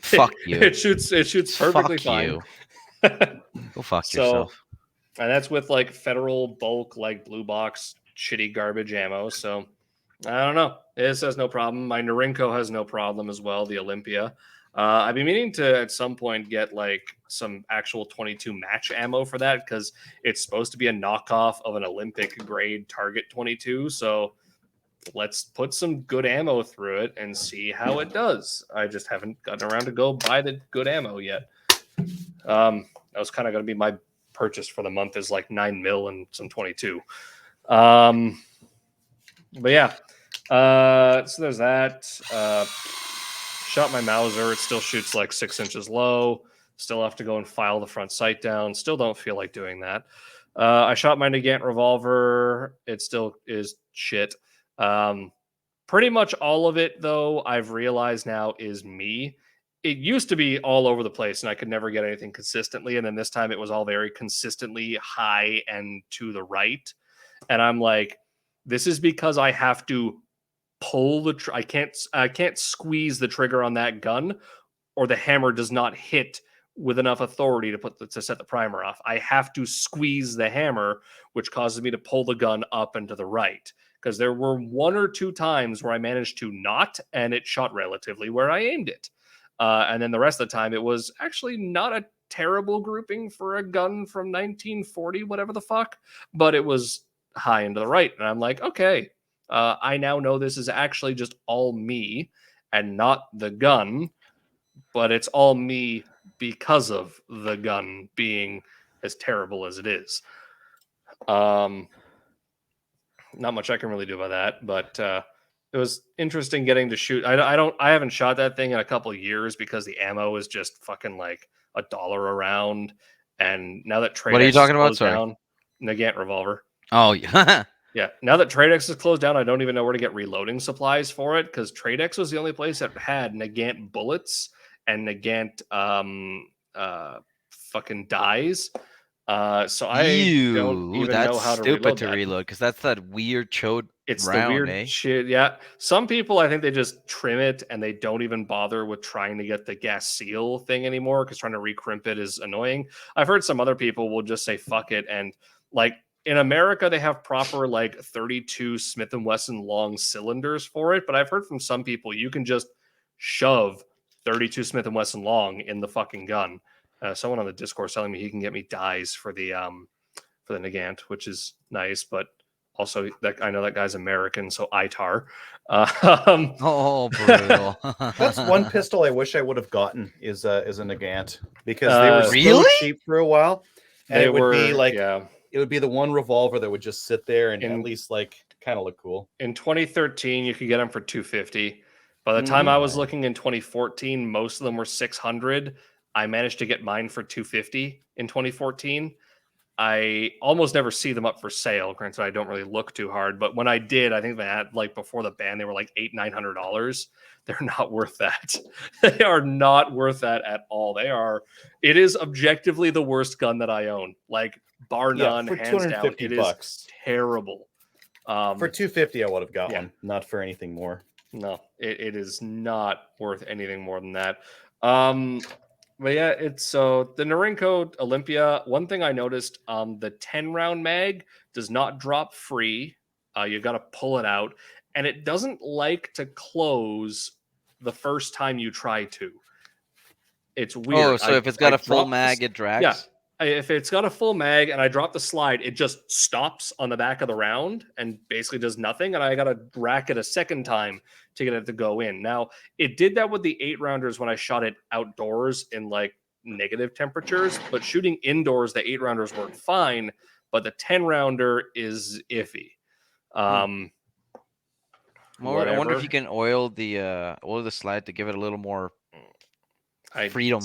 Fuck you. It shoots perfectly Fuck fine. you. Go fuck So, yourself. and that's with like federal bulk, like blue box, shitty garbage ammo. So I don't know. This has no problem. My Norinco has no problem as well. The Olympia. I've been meaning to at some point get like some actual 22 match ammo for that because it's supposed to be a knockoff of an Olympic grade target 22. So let's put some good ammo through it and see how it does. I just haven't gotten around to go buy the good ammo yet. That was kind of going to be my purchase for the month is like 9 mil and some 22. But yeah, so there's that. Shot my Mauser. It still shoots like 6 inches low. Still have to go and file the front sight down. Still don't feel like doing that. I shot my Nagant revolver. It still is shit. Pretty much all of it, though, I've realized now is me. It used to be all over the place and I could never get anything consistently. And then this time it was all very consistently high and to the right. And I'm like, this is because I have to pull the I can't squeeze the trigger on that gun or the hammer does not hit with enough authority to set the primer off. I have to squeeze the hammer, which causes me to pull the gun up and to the right. Because there were 1 or 2 times where I managed to not, and it shot relatively where I aimed it. And then the rest of the time, it was actually not a terrible grouping for a gun from 1940, whatever the fuck, but it was high and to the right. And I'm like, okay, I now know this is actually just all me and not the gun, but it's all me because of the gun being as terrible as it is. Not much I can really do about that, but it was interesting getting to shoot. I haven't shot that thing in a couple of years because the ammo is just fucking like $1 around. And now that What are you Tradex is talking about? closed Sorry. down, Nagant revolver. Oh, yeah. Yeah, now that Tradex is closed down, I don't even know where to get reloading supplies for it because Tradex was the only place that had Nagant bullets and Nagant fucking dies. So I don't Ew, even know that's how to stupid reload to that. reload because that's that weird chode It's the round, weird eh? shit. Yeah. Some people, I think they just trim it and they don't even bother with trying to get the gas seal thing anymore because trying to recrimp it is annoying. I've heard some other people will just say fuck it. And like in America, they have proper like 32 Smith & Wesson long cylinders for it. But I've heard from some people you can just shove 32 Smith & Wesson long in the fucking gun. Someone on the Discord telling me he can get me dies for the Nagant, which is nice, but also that I know that guy's American, so ITAR. Oh, brutal. That's one pistol I wish I would have gotten is a Nagant because they were so Really? cheap for a while, and They it would be were, like yeah. it would be the one revolver that would just sit there and In- at least like kind of look cool. In 2013, you could get them for $250. By the time I was looking in 2014, most of them were $600. I managed to get mine for $250 in 2014. I almost never see them up for sale. Granted, I don't really look too hard, but when I did, I think they had like before the ban, they were like $800-900. They're not worth that. They are not worth that at all. They are. It is objectively the worst gun that I own. Like bar none, for hands down. It is $250. terrible. For $250, I would have got yeah. one, not for anything more. No, it is not worth anything more than that. But yeah, it's so the Norinco Olympia. One thing I noticed, the 10 round mag does not drop free. You got to pull it out, and it doesn't like to close the first time you try to. It's weird. Oh, so if it's got a full dropped mag, it drags? if it's got a full mag and I drop the slide, it just stops on the back of the round and basically does nothing. And I got to rack it a second time to get it to go in. Now, it did that with the 8-rounders when I shot it outdoors in like negative temperatures, but shooting indoors, the 8-rounders worked fine, but the 10-rounder is iffy. I wonder if you can oil the slide to give it a little more freedom.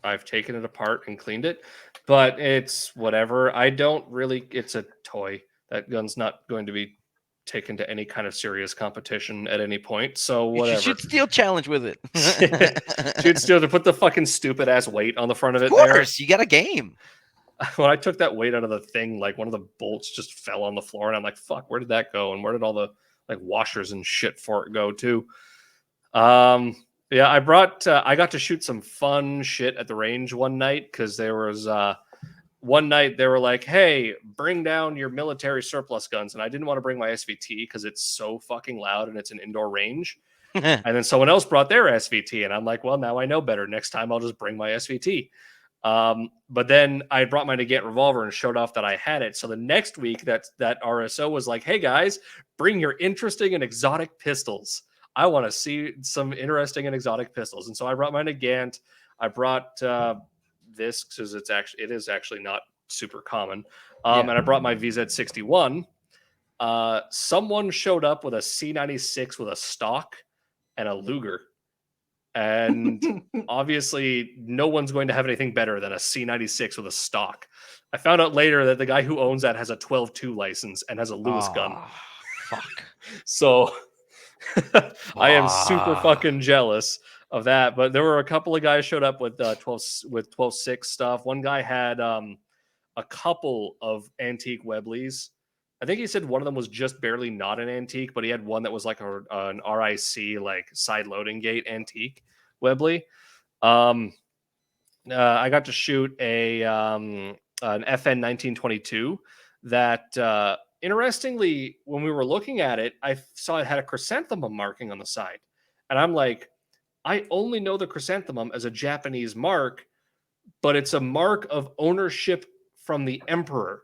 I've taken it apart and cleaned it, but it's whatever. I don't really. It's a toy. That gun's not going to be taken to any kind of serious competition at any point. So whatever. You should steel challenge with it. Shoot steel to put the fucking stupid ass weight on the front of it. Of course, you got a game. When I took that weight out of the thing, like one of the bolts just fell on the floor, and I'm like, "Fuck, where did that go? And where did all the like washers and shit for it go too?" Yeah, I got to shoot some fun shit at the range one night because there was one night they were like, hey, bring down your military surplus guns. And I didn't want to bring my SVT because it's so fucking loud and it's an indoor range. And then someone else brought their SVT. And I'm like, well, now I know better. Next time I'll just bring my SVT. But then I brought my Nagant revolver and showed off that I had it. So the next week that RSO was like, hey guys, bring your interesting and exotic pistols. I want to see some interesting and exotic pistols. And so I brought my Nagant. I brought this because it is actually not super common. And I brought my VZ61. Someone showed up with a C96 with a stock and a Luger. And obviously no one's going to have anything better than a C96 with a stock. I found out later that the guy who owns that has a 12-2 license and has a Lewis gun. Fuck. So I am super fucking jealous of that. But there were a couple of guys showed up with 12.6 stuff. One guy had a couple of antique Webleys I think he said one of them was just barely not an antique, but he had one that was like an RIC, like side loading gate antique Webley. Um, I got to shoot an FN 1922 that interestingly, when we were looking at it, I saw it had a chrysanthemum marking on the side. And I'm like, I only know the chrysanthemum as a Japanese mark, but it's a mark of ownership from the emperor.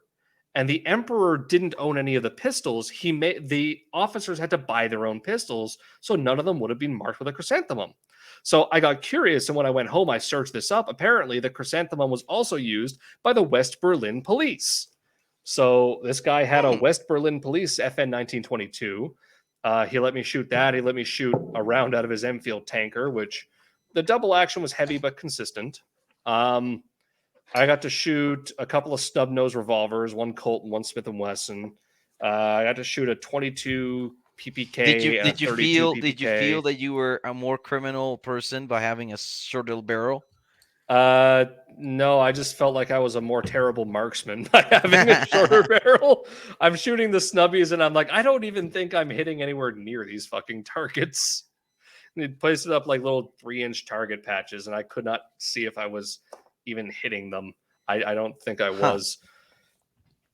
And the emperor didn't own any of the pistols. He made the officers had to buy their own pistols, so none of them would have been marked with a chrysanthemum. So I got curious, and when I went home, I searched this up. Apparently, the chrysanthemum was also used by the West Berlin police. So this guy had a West Berlin police FN 1922. He let me shoot that. He let me shoot a round out of his Enfield tanker, which the double action was heavy but consistent. I got to shoot a couple of stub nose revolvers, one Colt and one Smith and Wesson. I got to shoot a 22 PPK and a 32 PPK. Did you feel that you were a more criminal person by having a shorter barrel? No, I just felt like I was a more terrible marksman by having a shorter barrel. I'm shooting the snubbies and I'm like, I don't even think I'm hitting anywhere near these fucking targets. And he'd place it up like little 3-inch target patches, and I could not see if I was even hitting them. I don't think I was.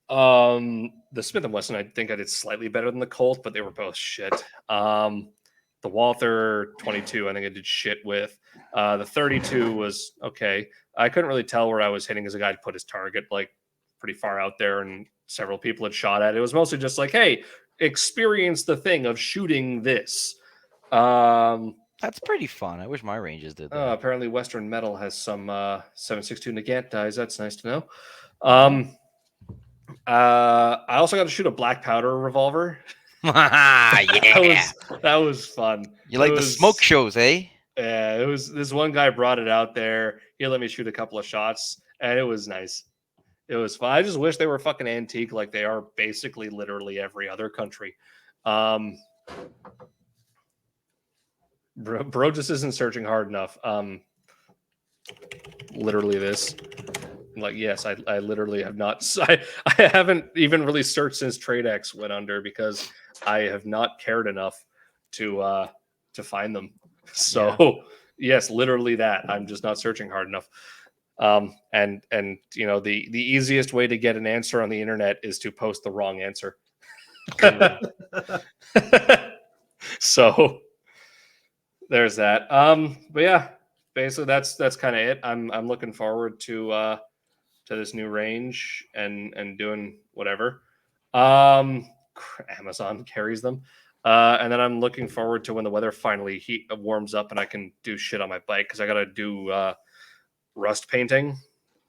The Smith and Wesson, I think I did slightly better than the Colt, but they were both shit. The Walther 22, I think I did shit with. The 32 was okay. I couldn't really tell where I was hitting as a guy put his target like pretty far out there, and several people had shot at it. It was mostly just like, hey, experience the thing of shooting this. That's pretty fun. I wish my ranges did that. Apparently, Western Metal has some 7.62 Nagant dies. That's nice to know. I also got to shoot a black powder revolver. Yeah, that was fun. You like the smoke shows, eh? Yeah, it was. This one guy brought it out there. He let me shoot a couple of shots, and it was nice. It was fun. I just wish they were fucking antique, like they are basically literally every other country. Bro just isn't searching hard enough. Literally this. Like, yes, I literally have not. I haven't even really searched since TradeX went under because I have not cared enough to find them. So yes, literally that. I'm just not searching hard enough. And you know, the easiest way to get an answer on the internet is to post the wrong answer. So there's that. But yeah, basically that's kind of it. I'm looking forward to this new range and doing whatever. Amazon carries them. And then I'm looking forward to when the weather finally warms up and I can do shit on my bike, because I gotta do rust painting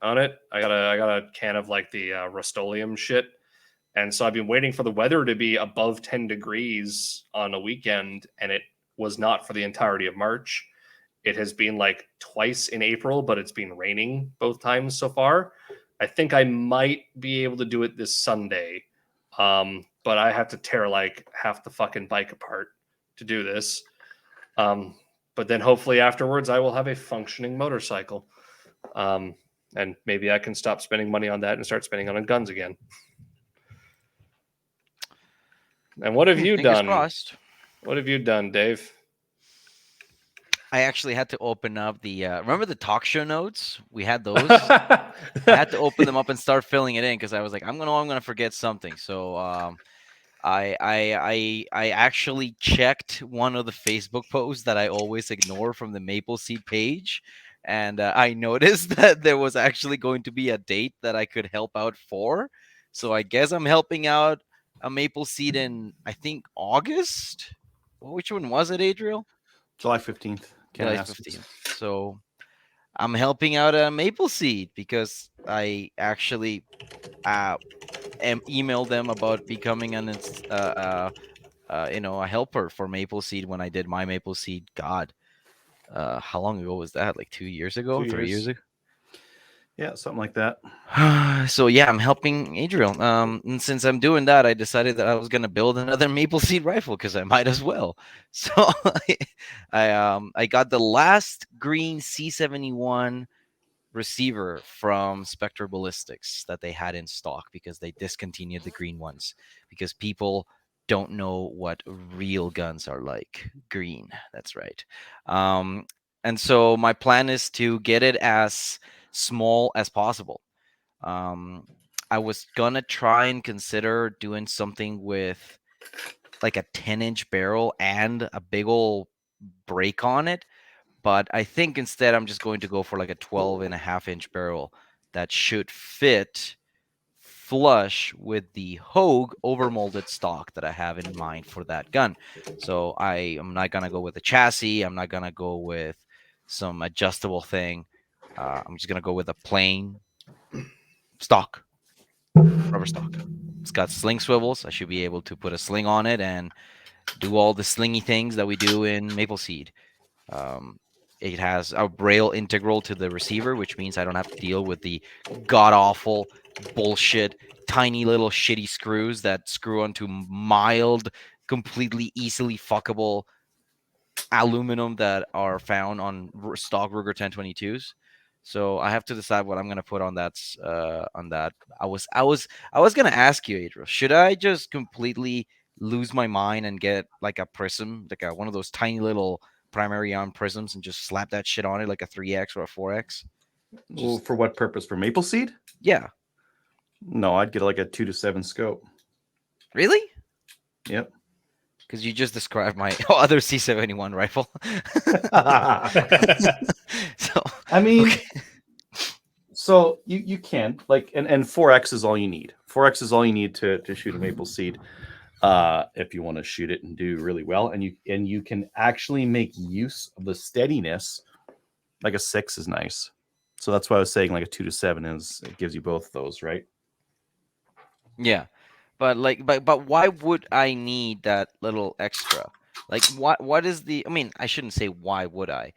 on it. I got a can of like the Rust-Oleum shit. And so I've been waiting for the weather to be above 10 degrees on a weekend, and it was not for the entirety of March. It has been like twice in April, but it's been raining both times so far. I think I might be able to do it this Sunday, but I have to tear like half the fucking bike apart to do this. But then hopefully afterwards I will have a functioning motorcycle. And maybe I can stop spending money on that and start spending on guns again. And what have you done? Crossed. What have you done, Dave? I actually had to open up the remember the talk show notes? We had those. I had to open them up and start filling it in because I was like, I'm gonna forget something. So I actually checked one of the Facebook posts that I always ignore from the Maple Seed page, and I noticed that there was actually going to be a date that I could help out for. So I guess I'm helping out a Maple Seed in, I think, August. Which one was it, Adriel? July 15th. July 15th. So I'm helping out a Maple Seed because I actually emailed them about becoming an a helper for Maple Seed when I did my Maple Seed. God, how long ago was that? Like 2 years ago, 3 years ago? Yeah, something like that. So yeah, I'm helping Adriel. And since I'm doing that, I decided that I was gonna build another Maple Seed rifle because I might as well. So I got the last green C71 receiver from Spectre Ballistics that they had in stock because they discontinued the green ones because people don't know what real guns are like. Green, that's right. Um, and so my plan is to get it as small as possible. Um, I was gonna try and consider doing something with like a 10-inch barrel and a big old break on it, but I think instead I'm just going to go for like a 12.5-inch barrel that should fit flush with the Hogue overmolded stock that I have in mind for that gun. So I am not gonna go with a chassis. I'm not gonna go with some adjustable thing. I'm just gonna go with a plain stock, rubber stock. It's got sling swivels. I should be able to put a sling on it and do all the slingy things that we do in Maple Seed. Um, it has a braille integral to the receiver, which means I don't have to deal with the god awful bullshit, tiny little shitty screws that screw onto mild, completely easily fuckable aluminum that are found on stock Ruger 1022s. So I have to decide what I'm gonna put on that. On that, I was gonna ask you, Adriel, should I just completely lose my mind and get like a prism, like one of those tiny little primary arm prisms, and just slap that shit on it like a 3x or a 4x? Well, Just for what purpose? For maple seed? yeah, No, I'd get like a 2-7 scope. really? Yep. Because you just described my other C71 rifle. So I mean, okay. so you can like, and 4x is all you need. 4x is all you need to shoot a maple seed. If you want to shoot it and do really well, and you can actually make use of the steadiness. Like a 6 is nice. So that's why I was saying like a 2-7 is, it gives you both of those, right? Yeah. But like but why would I need that little extra? Like what is the I mean, I shouldn't say why would I.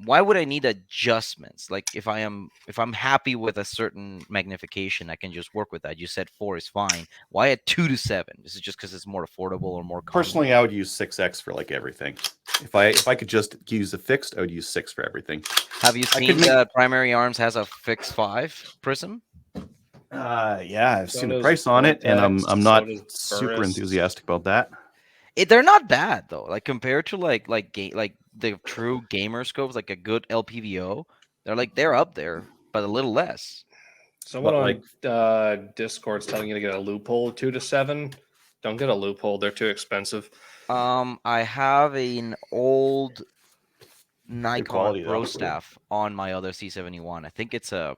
Why would I need adjustments? Like if I'm happy with a certain magnification, I can just work with that. You said 4 is fine. Why at 2-7? Is it just because it's more affordable or more common? Personally, I would use 6x for like everything. If I could just use a fixed, I would use 6 for everything. Have you I could seen make that Primary Arms has a fix 5 prism? yeah, I've So seen the does price on it, and Vortex. I'm So not does super Burris. enthusiastic about that. They're not bad though. Like compared to like the true gamer scopes, like a good LPVO, they're up there, but a little less. Someone But on like, Discord's telling you to get a loophole 2-7. Don't get a loophole; they're too expensive. I have an old good Nikon quality though. Pro staff on my other C71. I think it's a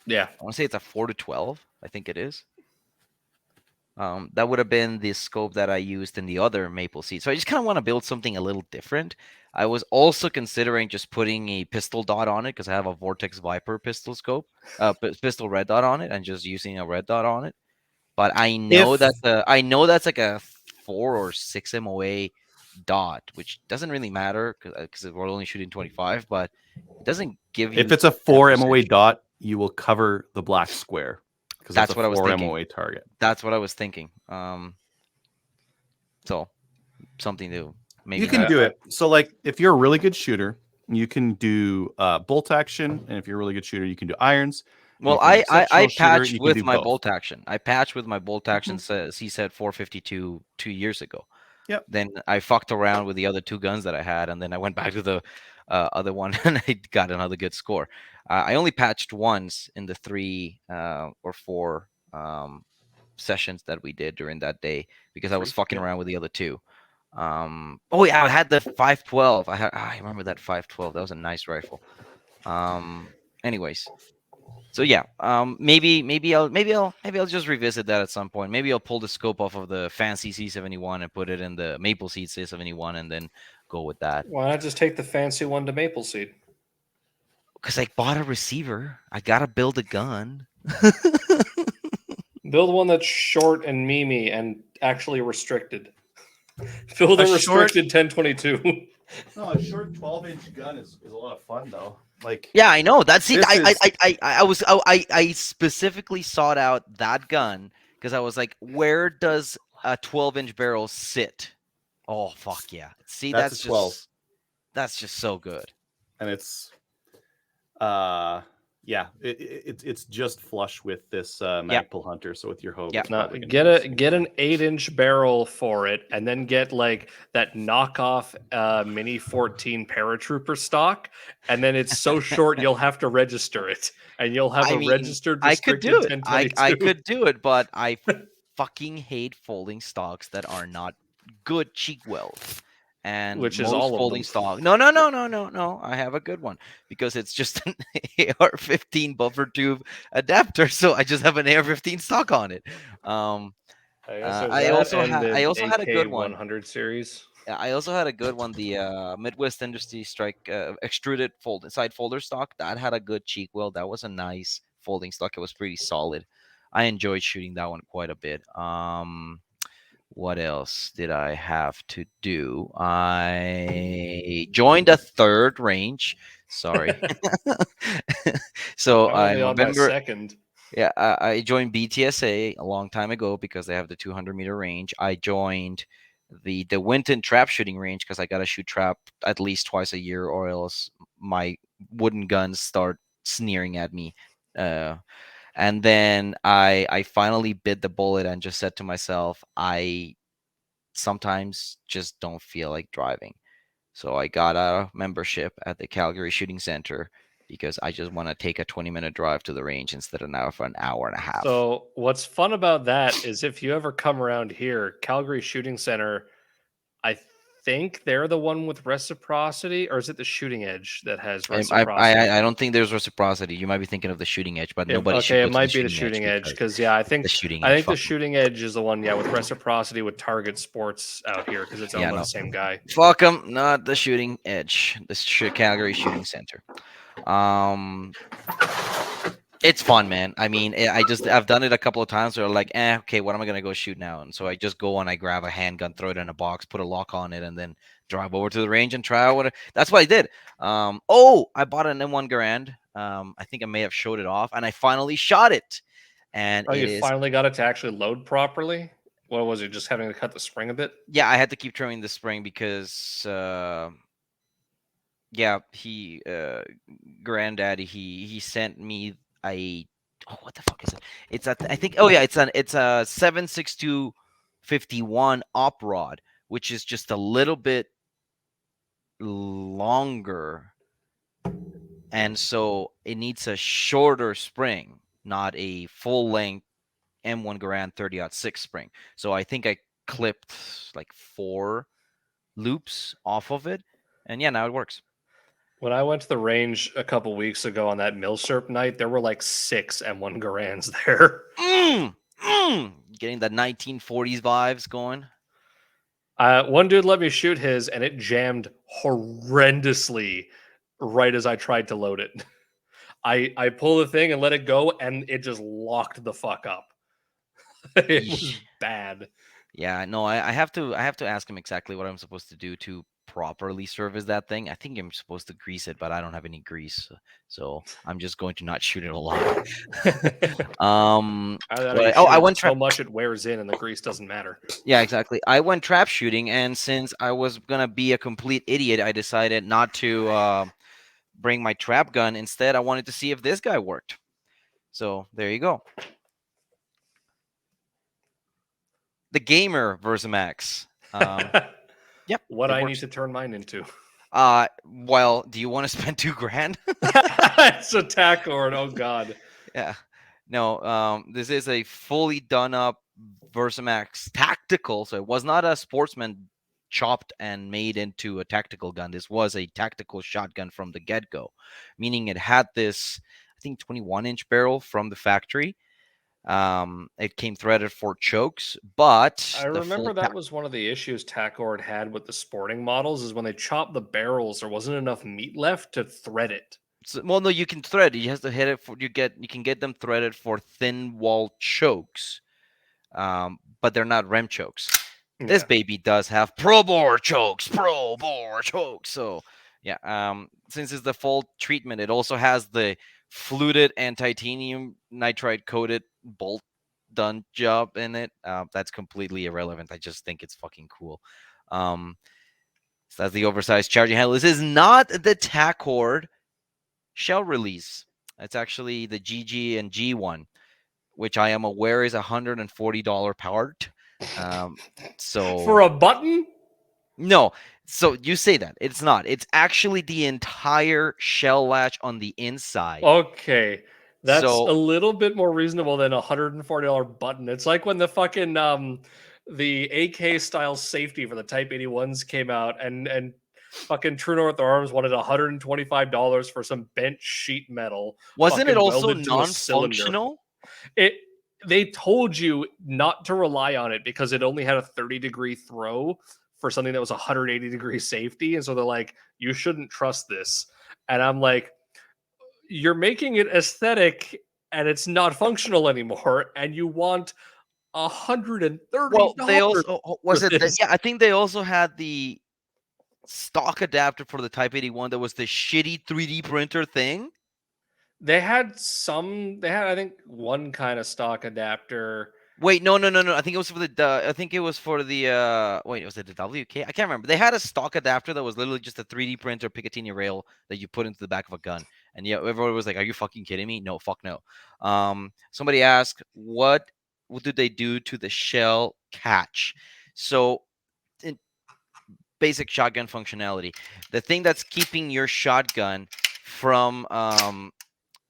Yeah, I want to say it's a 4-12. I think it is. That would have been the scope that I used in the other Maple Seed. So I just kind of want to build something a little different. I was also considering just putting a pistol dot on it because I have a Vortex Viper pistol scope, pistol red dot on it, and just using a red dot on it. But If I know that's like a 4 or 6 MOA dot, which doesn't really matter because we're only shooting 25, but it doesn't give if you it's a that 4 MOA precision. dot, you will cover the black square because that's a That's what I was 4 thinking. MOA target. That's what I was thinking. So something to You maybe can look do at. it. So like, if you're a really good shooter, you can do bolt action, and if you're a really good shooter, you can do irons. And Well, if you're an I exceptional shooter, patched you can with do my both. bolt action. I patched with my bolt action Mhm. CSET 452 2 years ago. Yep. Then I fucked around with the other two guns that I had, and then I went back to the other one and I got another good score. I only patched once in the 3 or 4 sessions that we did during that day because I was 3. fucking Yep. around with the other two. Oh yeah, I had the 512. I remember that 512. That was a nice rifle. Anyways, so yeah, maybe I'll just revisit that at some point. Maybe I'll pull the scope off of the fancy C71 and put it in the Maple Seed C71 and then go with that. why not just take the fancy one to Maple Seed? Because I bought a receiver, I gotta build a gun. Build one that's short and memey and actually restricted. Build A a short, restricted 1022. no, a short 12-inch gun is a lot of fun though. Like, Yeah, I know. That's it. this is I specifically sought out that gun because I was like, where does a 12-inch barrel sit? Oh fuck yeah! See, that's a 12, that's just so good. and it's Uh, yeah, it's just flush with this Yeah, Magpul Hunter. So with your Hogue, yeah. it's Now probably going to get be the a same get thing. an 8-inch barrel for it, and then get like that knockoff Mini 14 paratrooper stock, and then it's so short you'll have to register it, and you'll have I a mean, registered I could restricted do it. I 1022, could do it, but I fucking hate folding stocks that are not good cheek welds. And which is most all of folding them. stock, no, no, no, no, no, no. I have a good one because it's just an AR-15 buffer tube adapter, so I just have an AR-15 stock on it. Um, I guess there's that and I the also had a AK good one. 100 series. I also had a good one. The Midwest Industry Strike extruded side folder stock that had a good cheek weld. That was a nice folding stock. It was pretty solid. I enjoyed shooting that one quite a bit. What else did I have to do? I joined a third range. Sorry. So I'm only in on my November, second. yeah, I joined BTSA a long time ago because they have the 200-meter range. I joined the Winton trap shooting range because I got to shoot trap at least twice a year, or else my wooden guns start sneering at me. Uh, and then I finally bit the bullet and just said to myself, I sometimes just don't feel like driving. So I got a membership at the Calgary Shooting Center because I just want to take a 20-minute drive to the range instead of now for an hour and a half. So what's fun about that is if you ever come around here, Calgary Shooting Center, I think they're the one with reciprocity, or is it the Shooting Edge that has reciprocity? I don't think there's reciprocity. You might be thinking of the shooting edge, but nobody should Okay, go it to the might be the shooting edge Shooting Edge because because yeah, the shooting I edge. think the Fuck 'em. Shooting Edge is the one, yeah, with reciprocity with Target Sports out here because it's owned Yeah, by no, the same guy. fuck them. Not the shooting edge. The Calgary Shooting Center. Um, it's fun, man. I mean, I've done it a couple of times where like, okay, what am I gonna go shoot now? And so I just go and I grab a handgun, throw it in a box, put a lock on it, and then drive over to the range and try out what. That's what I did. I bought an M1 Garand. I think I may have showed it off, and I finally shot it, and Oh, it you is. finally got it to actually load properly. What was it? Just having to cut the spring a bit? Yeah, I had to keep trimming the spring because yeah, granddaddy, he sent me a, oh, what the fuck is it? It's a, I think, oh yeah, it's a 7.6251 op rod, which is just a little bit longer, and so it needs a shorter spring, not a full length M1 Garand 30-06 spring. So I think I clipped like 4 loops off of it, and yeah, now it works. When I went to the range a couple weeks ago on that Milsurp night, there were like 6 M1 Garands there. Getting the 1940s vibes going. One dude let me shoot his, and it jammed horrendously right as I tried to load it. I pull the thing and let it go, and it just locked the fuck up. It was Yeesh. bad. Yeah, no, I have to ask him exactly what I'm supposed to do to properly service that thing. I think I'm supposed to grease it, but I don't have any grease, so I'm just going to not shoot it a lot. Either that or you I shoot it went so trap. much it wears in, and the grease doesn't matter. Yeah, exactly. I went trap shooting, and since I was gonna be a complete idiot, I decided not to bring my trap gun. Instead, I wanted to see if this guy worked. So there you go. The gamer Versamax. Yep, What it I need works. to turn mine into. Well, do you want to spend 2 grand? It's a tack horn. Oh god. Yeah. No, this is a fully done up Versamax tactical. So it was not a sportsman chopped and made into a tactical gun. This was a tactical shotgun from the get go, meaning it had this, I think, 21-inch barrel from the factory. It came threaded for chokes, but I the full remember that was one of the issues Tackord had with the sporting models is when they chopped the barrels, there wasn't enough meat left to thread it. well, no, you can thread it. You have to hit it for you can get them threaded for thin wall chokes, but they're not rem chokes. This Yeah. baby does have pro bore chokes, So yeah, since it's the full treatment, it also has the fluted and titanium nitride coated bolt done job in it. That's completely irrelevant. I just think it's fucking cool. So that's the oversized charging handle. This is not the Tackord shell release. It's actually the GG and G one, which I am aware is $140 part. Um, For so a button? no, so you say that it's not. It's actually the entire shell latch on the inside. Okay. That's a So little bit more reasonable than a $140 button. It's like when the fucking the AK style safety for the Type 81s came out and fucking True North Arms wanted $125 for some bent sheet metal wasn't it fucking also welded to a cylinder. non-functional? It they told you not to rely on it because it only had a 30-degree throw for something that was 180-degree safety, and so they're like, you shouldn't trust this. And I'm like, you're making it aesthetic and it's not functional anymore, and you want Well, they $130 also for was it that this. yeah, I think they also had the stock adapter for the Type 81 that was the shitty 3D printer thing. They had, I think, one kind of stock adapter. Wait, no, no, no, no. I think it was for I think it was for the wait, was it the WK? I can't remember. They had a stock adapter that was literally just a 3D printer Picatinny rail that you put into the back of a gun. And yeah, everyone was like, "Are you fucking kidding me?" No, fuck no. Somebody asked, what do they do to the shell catch? So in basic shotgun functionality, the thing that's keeping your shotgun from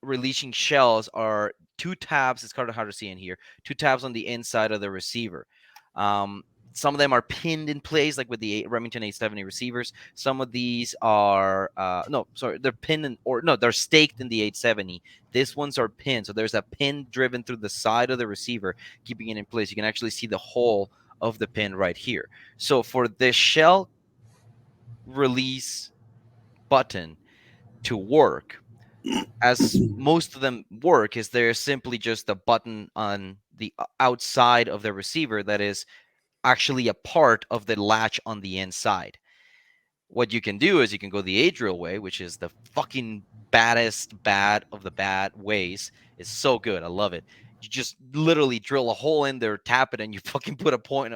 releasing shells are two tabs. It's kind of hard to see in here. Two tabs on the inside of the receiver. Um, some of them are pinned in place, like with the Remington 870 receivers. Some of these are no, sorry, they're pinned in, or no, they're staked in the 870. These ones are pinned, so there's a pin driven through the side of the receiver, keeping it in place. You can actually see the hole of the pin right here. So for the shell release button to work, as most of them work, is they're simply just a button on the outside of the receiver that is actually a part of the latch on the inside. What you can do is you can go the A drill way, which is the fucking baddest bad of the bad ways. It's so good. I love it. You just literally drill a hole in there, tap it, and you fucking put a coin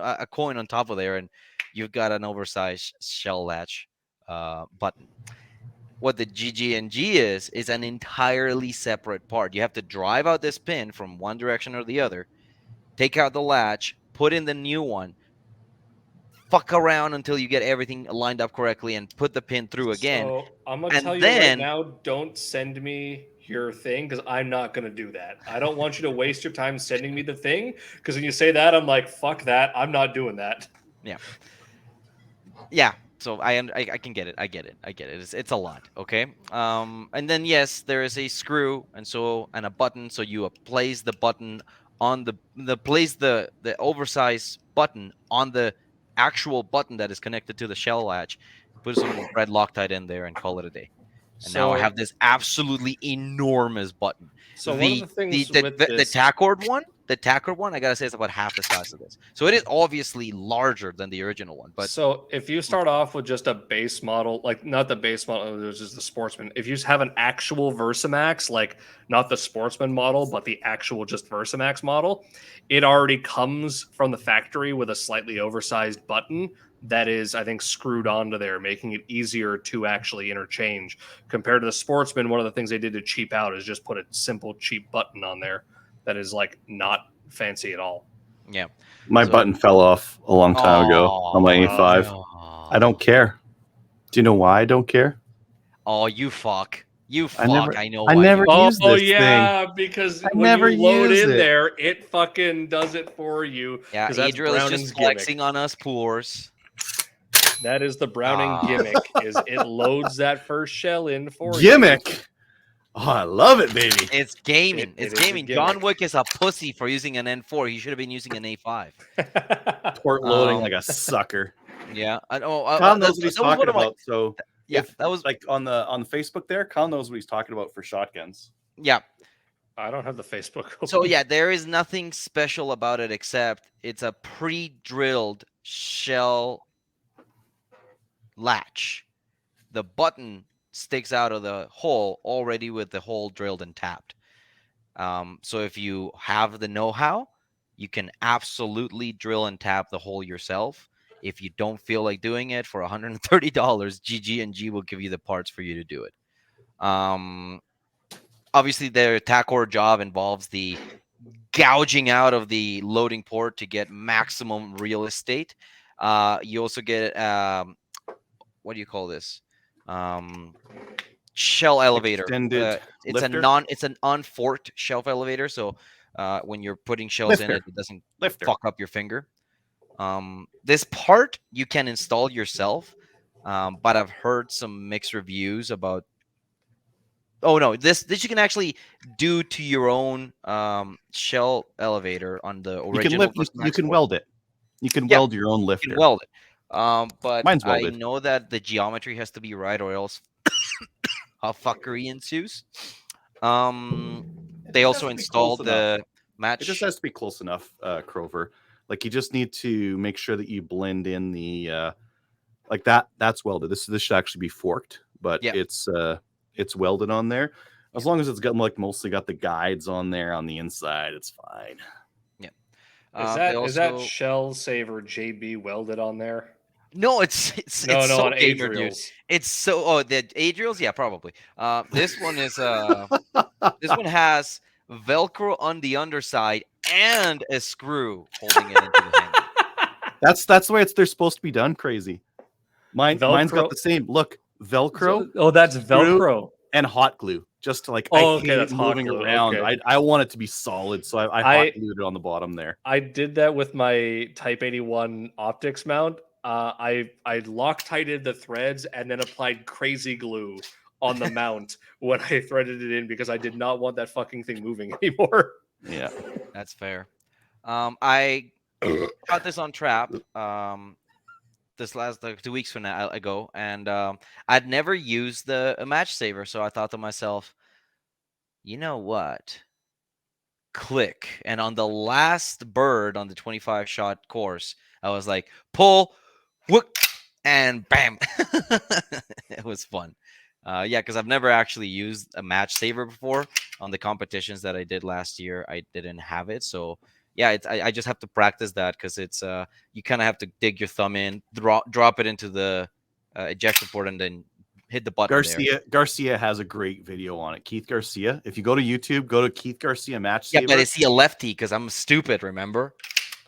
on top of there, and you've got an oversized shell latch button. What the GG&G is an entirely separate part. You have to drive out this pin from one direction or the other, take out the latch, put in the new one, fuck around until you get everything lined up correctly, and put the pin through again. So I'm gonna tell And you right then, now, don't send me your thing because I'm not gonna do that. I don't want you to waste your time sending me the thing because when you say that, I'm like, fuck that. I'm not doing that. yeah, yeah. So I can get it. I get it. I get it. It's a lot. Okay. And then yes, there is a screw and a button. So you place the button on the oversized button on the actual button that is connected to the shell latch. Put some red Loctite in there and call it a day. And now I have So this absolutely enormous button. so one of The the things with the this tackord one, I gotta say, is about half the size of this. So it is obviously larger than the original one, but So if you start off with just a base model, like not the base model, there's just the Sportsman. If you have an actual Versamax, like not the Sportsman model, but the actual just Versamax model, it already comes from the factory with a slightly oversized button that is, I think, screwed onto there, making it easier to actually interchange. Compared to the Sportsman, one of the things they did to cheap out is just put a simple cheap button on there that is like not fancy at all. yeah. My So, button fell off a long time ago on my oh A5. I don't no. care. Do you know why I don't care? Oh, you fuck. You I fuck. never I know I why never you Oh use this thing. yeah, because I when never you load use in it. there, it fucking does it for you. Yeah, Because that's Adriel is just Browning's flexing gimmick. on us poors. That is the Browning Ah, gimmick. Is it loads that first shell in for you? Gimmick. Oh, I love it, baby. it's gaming. It It's is a gaming. John gimmick. Wick is a pussy for using an N4. He should have been using an A5. Port loading Um, like a sucker. yeah. I know. Kyle knows what he's That was one talking of my. about. So Yeah, if that was. like on the Facebook there, Kyle knows what he's talking about for shotguns. Yeah. I don't have the Facebook So open. yeah, there is nothing special about it except it's a pre-drilled shell latch. The button sticks out of the hole already with the hole drilled and tapped. So if you have the know-how, you can absolutely drill and tap the hole yourself. If you don't feel like doing it, for $130, GG&G will give you the parts for you to do it. Um, Obviously, their attack core job involves the gouging out of the loading port to get maximum real estate. You also get what do you call this? Um, Shell elevator. Extended lifter. It's an unforked shelf elevator. So when you're putting shells in it, Lifter. it doesn't Lifter. fuck up your finger. This part you can install yourself, but I've heard some mixed reviews about. Oh no, this you can actually do to your own shell elevator on the You can original lift. Versa You Max can 4. weld it. You can Yeah, weld your own you can lifter. weld it. But Mine's I welded. know that the geometry has to be right, or else a fuckery ensues. It They just has also to be close installed enough. the It just match. has to be close enough, Crover. Like you just need to make sure that you blend in the like that. That's welded. This should actually be forked, but Yeah, it's welded on there. As yeah, long as it's got like mostly got the guides on there on the inside, it's fine. yeah. They Is that also Shell Saver JB welded on there? no, it's No, no, so on gamer, dude. Adriel's. It's so the Adriels, yeah, probably. This one is this one has Velcro on the underside and a screw holding it into the handle. That's the way they're supposed to be done. Crazy. Mine's got Velcro. the same look. Velcro, Oh, that's screw, Velcro. and hot glue. Just to like, I Oh, okay, hate it that's hot moving glue. around. Okay. I want it to be solid, so I hot I glued it on the bottom there. I did that with my Type 81 optics mount. I Loctited the threads and then applied crazy glue on the mount when I threaded it in because I did not want that fucking thing moving anymore. Yeah. That's fair. I got this on Trap this last like 2 weeks from now ago, and I'd never used the a match saver, so I thought to myself, you know what? Click. And on the last bird on the 25 shot course, I was like, pull, whoop, and bam. It was fun. Yeah, because I've never actually used a match saver before. On the competitions that I did last year, I didn't have it. So yeah, I just have to practice that because it's you kind of have to dig your thumb in, drop it into the ejection port, and then hit the button there. Garcia has a great video on it. Keith Garcia. If you go to YouTube, go to Keith Garcia Match Yeah, but Saver. is he a lefty? Because I'm stupid. Remember?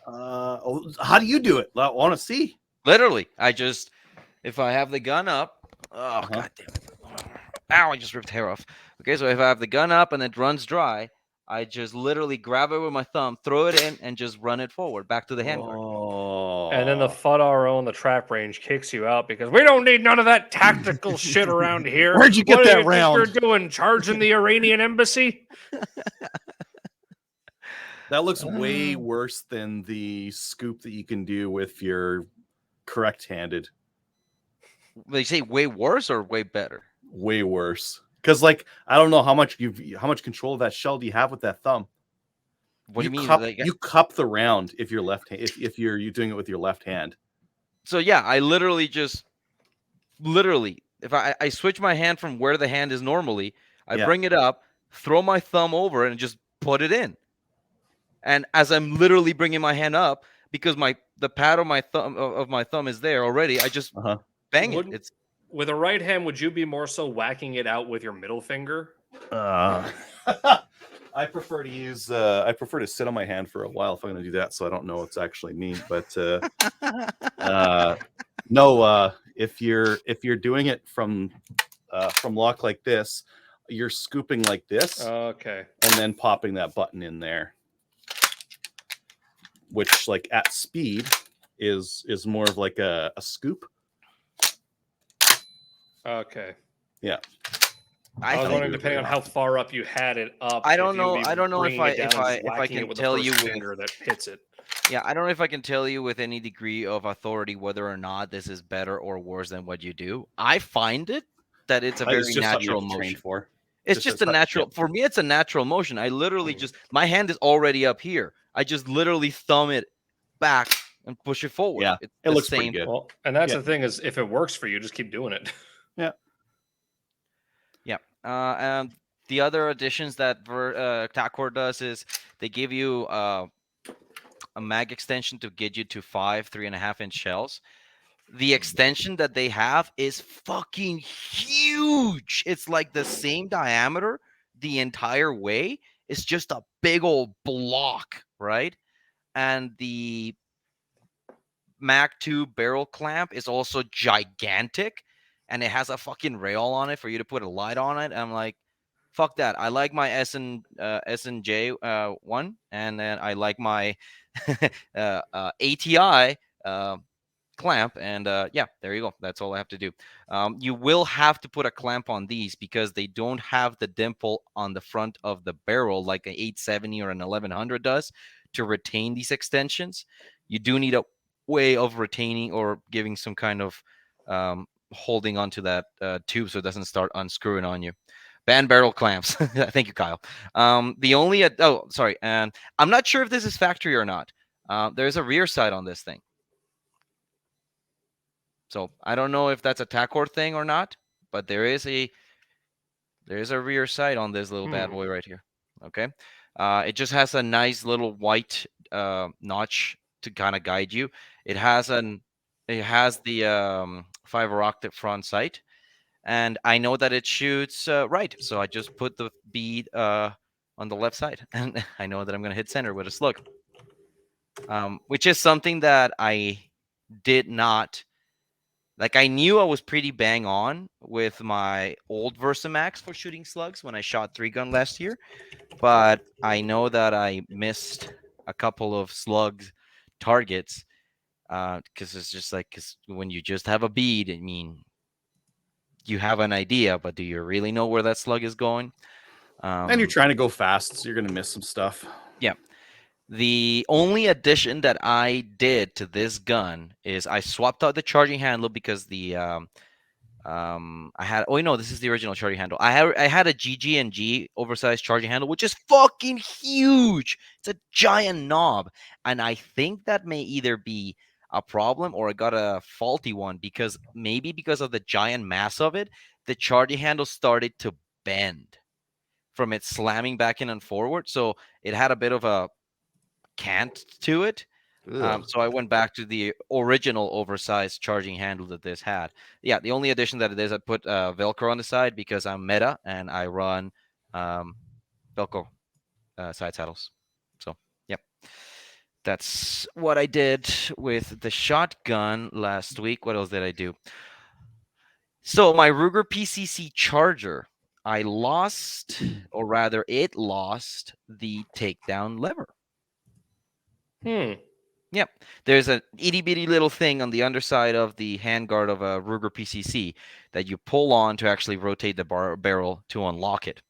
How do you do it? I want to see. Literally, if I have the gun up, oh god damn it! Ow! I just ripped hair off. Okay, so if I have the gun up and it runs dry, I just literally grab it with my thumb, throw it in, and just run it forward back to the handguard. Oh. And then the FUDRO on the trap range kicks you out because we don't need none of that tactical shit around here. Where'd you get what do that you think round? you're doing? Charging the Iranian embassy? That looks way worse than the scoop that you can do with your correct-handed. They say way worse or way better. Way worse. Because like I don't know how much control of that shell do you have with that thumb. What do you mean? You cup the round if you're left hand if you're doing it with your left hand. So yeah, I literally if I switch my hand from where the hand is normally, I bring it up, throw my thumb over, and just put it in. And as I'm literally bringing my hand up, because the pad of my thumb is there already, I just bang it. It's with a right hand. Would you be more so whacking it out with your middle finger? I prefer to use. I prefer to sit on my hand for a while if I'm going to do that, so I don't know it's actually me. But no, if you're doing it from lock like this, you're scooping like this, okay, and then popping that button in there, which like at speed is more of like a scoop. Okay. Yeah. I was wondering, depending on how far up you had it up. I don't know. I don't know if I can tell you finger that hits it. Yeah, I don't know if I can tell you with any degree of authority whether or not this is better or worse than what you do. I find that it's a very natural motion. It's just a natural. For me, it's a natural motion. I literally just my hand is already up here. I just literally thumb it back and push it forward. Yeah, it looks pretty good. Well, and that's the thing is, if it works for you, just keep doing it. Yeah. Yeah. And the other additions that TACOR does is they give you a mag extension to get you to 5 3.5 inch shells. the extension that they have is fucking huge. It's like the same diameter the entire way. It's just a big old block, right? And the Mac 2 barrel clamp is also gigantic, and it has a fucking rail on it for you to put a light on it. I'm like, fuck that. I like my S and J one, and then I like my ATI clamp, and yeah, there you go. That's all I have to do. You will have to put a clamp on these because they don't have the dimple on the front of the barrel like an 870 or an 1100 does to retain these extensions. You do need a way of retaining or giving some kind of holding onto that tube so it doesn't start unscrewing on you. Band barrel clamps. Thank you, Kyle. The only oh, sorry, and I'm not sure if this is factory or not. There's a rear sight on this thing. So I don't know if that's a Tacor thing or not, but there is a rear sight on this little bad boy right here. Okay, it just has a nice little white notch to kind of guide you. It has the fiber octave front sight, and I know that it shoots right, so I just put the bead on the left side, and I know that I'm gonna hit center with a slug, which is something that I did not. Like I knew I was pretty bang on with my old Versamax for shooting slugs when I shot 3-gun last year, but I know that I missed a couple of slugs targets because it's just like because when you just have a bead, I mean, you have an idea, but do you really know where that slug is going? And you're trying to go fast, so you're gonna miss some stuff. Yeah. The only addition that I did to this gun is I swapped out the charging handle because the I had no, this is the original charging handle. I had a GG&G oversized charging handle, which is fucking huge. It's a giant knob, and I think that may either be a problem or I got a faulty one because maybe because of the giant mass of it, the charging handle started to bend from it slamming back in and forward. So it had a bit of a cant to it. So I went back to the original oversized charging handle that this had. Yeah, the only addition that it is, I put Velcro on the side because I'm meta and I run Velcro side saddles. So, yep. That's what I did with the shotgun last week. What else did I do? So my Ruger PCC charger, I lost, or rather, it lost the takedown lever. Yep. There's an itty bitty little thing on the underside of the handguard of a Ruger PCC that you pull on to actually rotate the barrel to unlock it.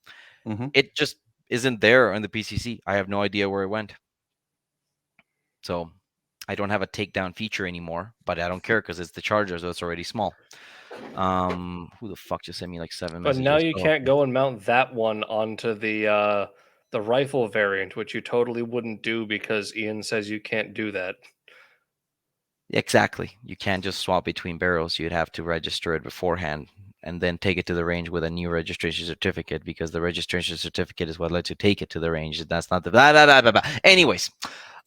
Mm-hmm. It just isn't there on the PCC. I have no idea where it went. So I don't have a takedown feature anymore, but I don't care because it's the charger, so it's already small. Who the fuck just sent me like 7 But messages? now you Oh, can't go and mount that one onto the rifle variant, which you totally wouldn't do because Ian says you can't do that. exactly. You can't just swap between barrels. You'd have to register it beforehand and then take it to the range with a new registration certificate because the registration certificate is what lets you take it to the range. That's not the blah, blah, blah, blah, blah. Anyways,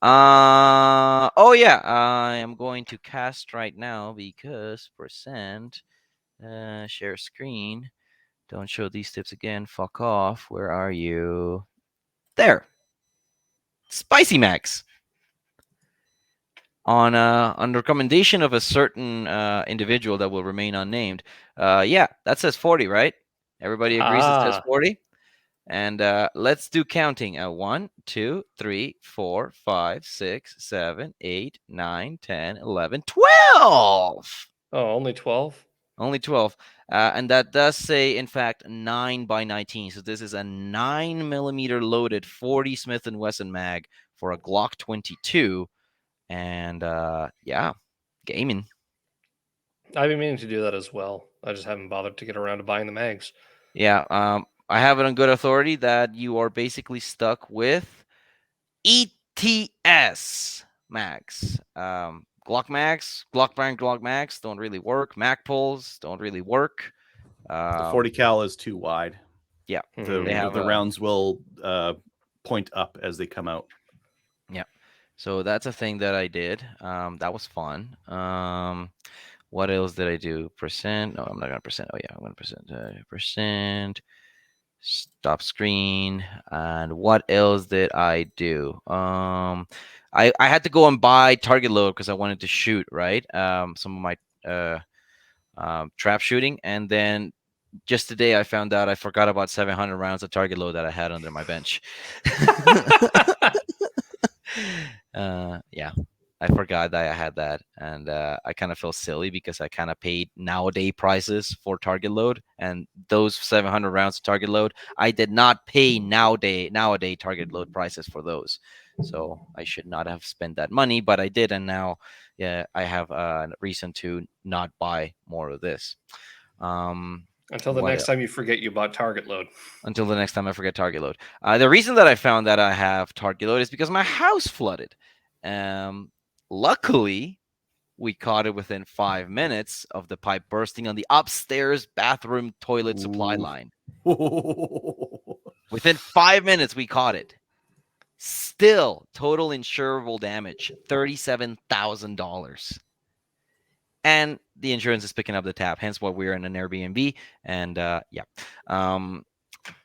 oh yeah, I am going to cast right now because percent share screen. Don't show these tips again. Fuck off. Where are you? There. Spicy Max. On recommendation of a certain individual that will remain unnamed. Yeah, that says 40, right? Everybody agrees it says 40. And let's do counting. 1, 2, 3, 4, 5, 6, 7, 8, 9, 10, 11, 12. Oh, only 12? Only 12. And that does say, in fact, 9 by 19. So this is a 9mm loaded 40 Smith & Wesson mag for a Glock 22. And yeah, gaming. I've been meaning to do that as well. I just haven't bothered to get around to buying the mags. Yeah, I have it on good authority that you are basically stuck with ETS mags. Glock mags, Glock brand Glock mags don't really work. Mag pulls don't really work. The 40 cal is too wide. Yeah, They have The rounds will point up as they come out. Yeah, so that's a thing that I did. That was fun. What else did I do? Percent? No, I'm not gonna percent. Oh yeah, I'm gonna percent. Percent. Stop screen. And what else did I do? I had to go and buy target load because I wanted to shoot right. Some of my trap shooting, and then just today I found out I forgot about 700 rounds of target load that I had under my bench. Yeah, I forgot that I had that, and I kind of feel silly because I kind of paid nowadays prices for target load, and those 700 rounds of target load, I did not pay nowadays target load prices for those, so I should not have spent that money, but I did, and now, yeah, I have a reason to not buy more of this. Um, Until the what next time you forget you bought target load. Until the next time I forget target load. The reason that I found that I have target load is because my house flooded. Um, Luckily, we caught it within 5 minutes of the pipe bursting on the upstairs bathroom toilet supply Ooh. line. Within 5 minutes, we caught it. Still, total insurable damage $37,000. And the insurance is picking up the tab, hence why we're in an Airbnb. And yeah.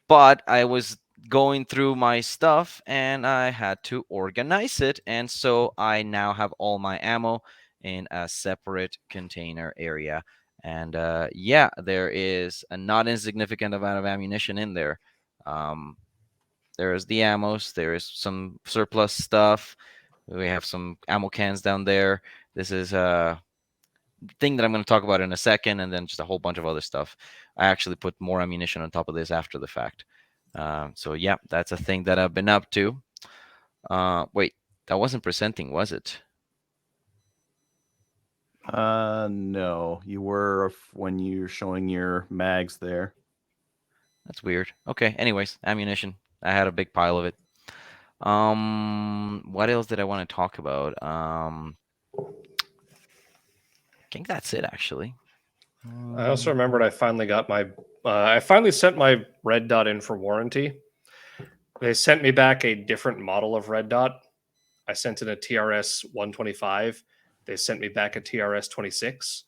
But I was going through my stuff and I had to organize it. And so I now have all my ammo in a separate container area. And yeah, there is a not insignificant amount of ammunition in there. Um, there's the ammos, there is some surplus stuff. We have some ammo cans down there. This is a thing that I'm going to talk about in a second, and then just a whole bunch of other stuff. I actually put more ammunition on top of this after the fact. So yeah, that's a thing that I've been up to. Wait, that wasn't presenting, was it? No, you were when you're showing your mags there. That's weird. Okay. Anyways, ammunition. I had a big pile of it. What else did I want to talk about? I think that's it actually. I also remembered I finally got my. I finally sent my red dot in for warranty. They sent me back a different model of red dot. I sent in a TRS 125. They sent me back a TRS 26,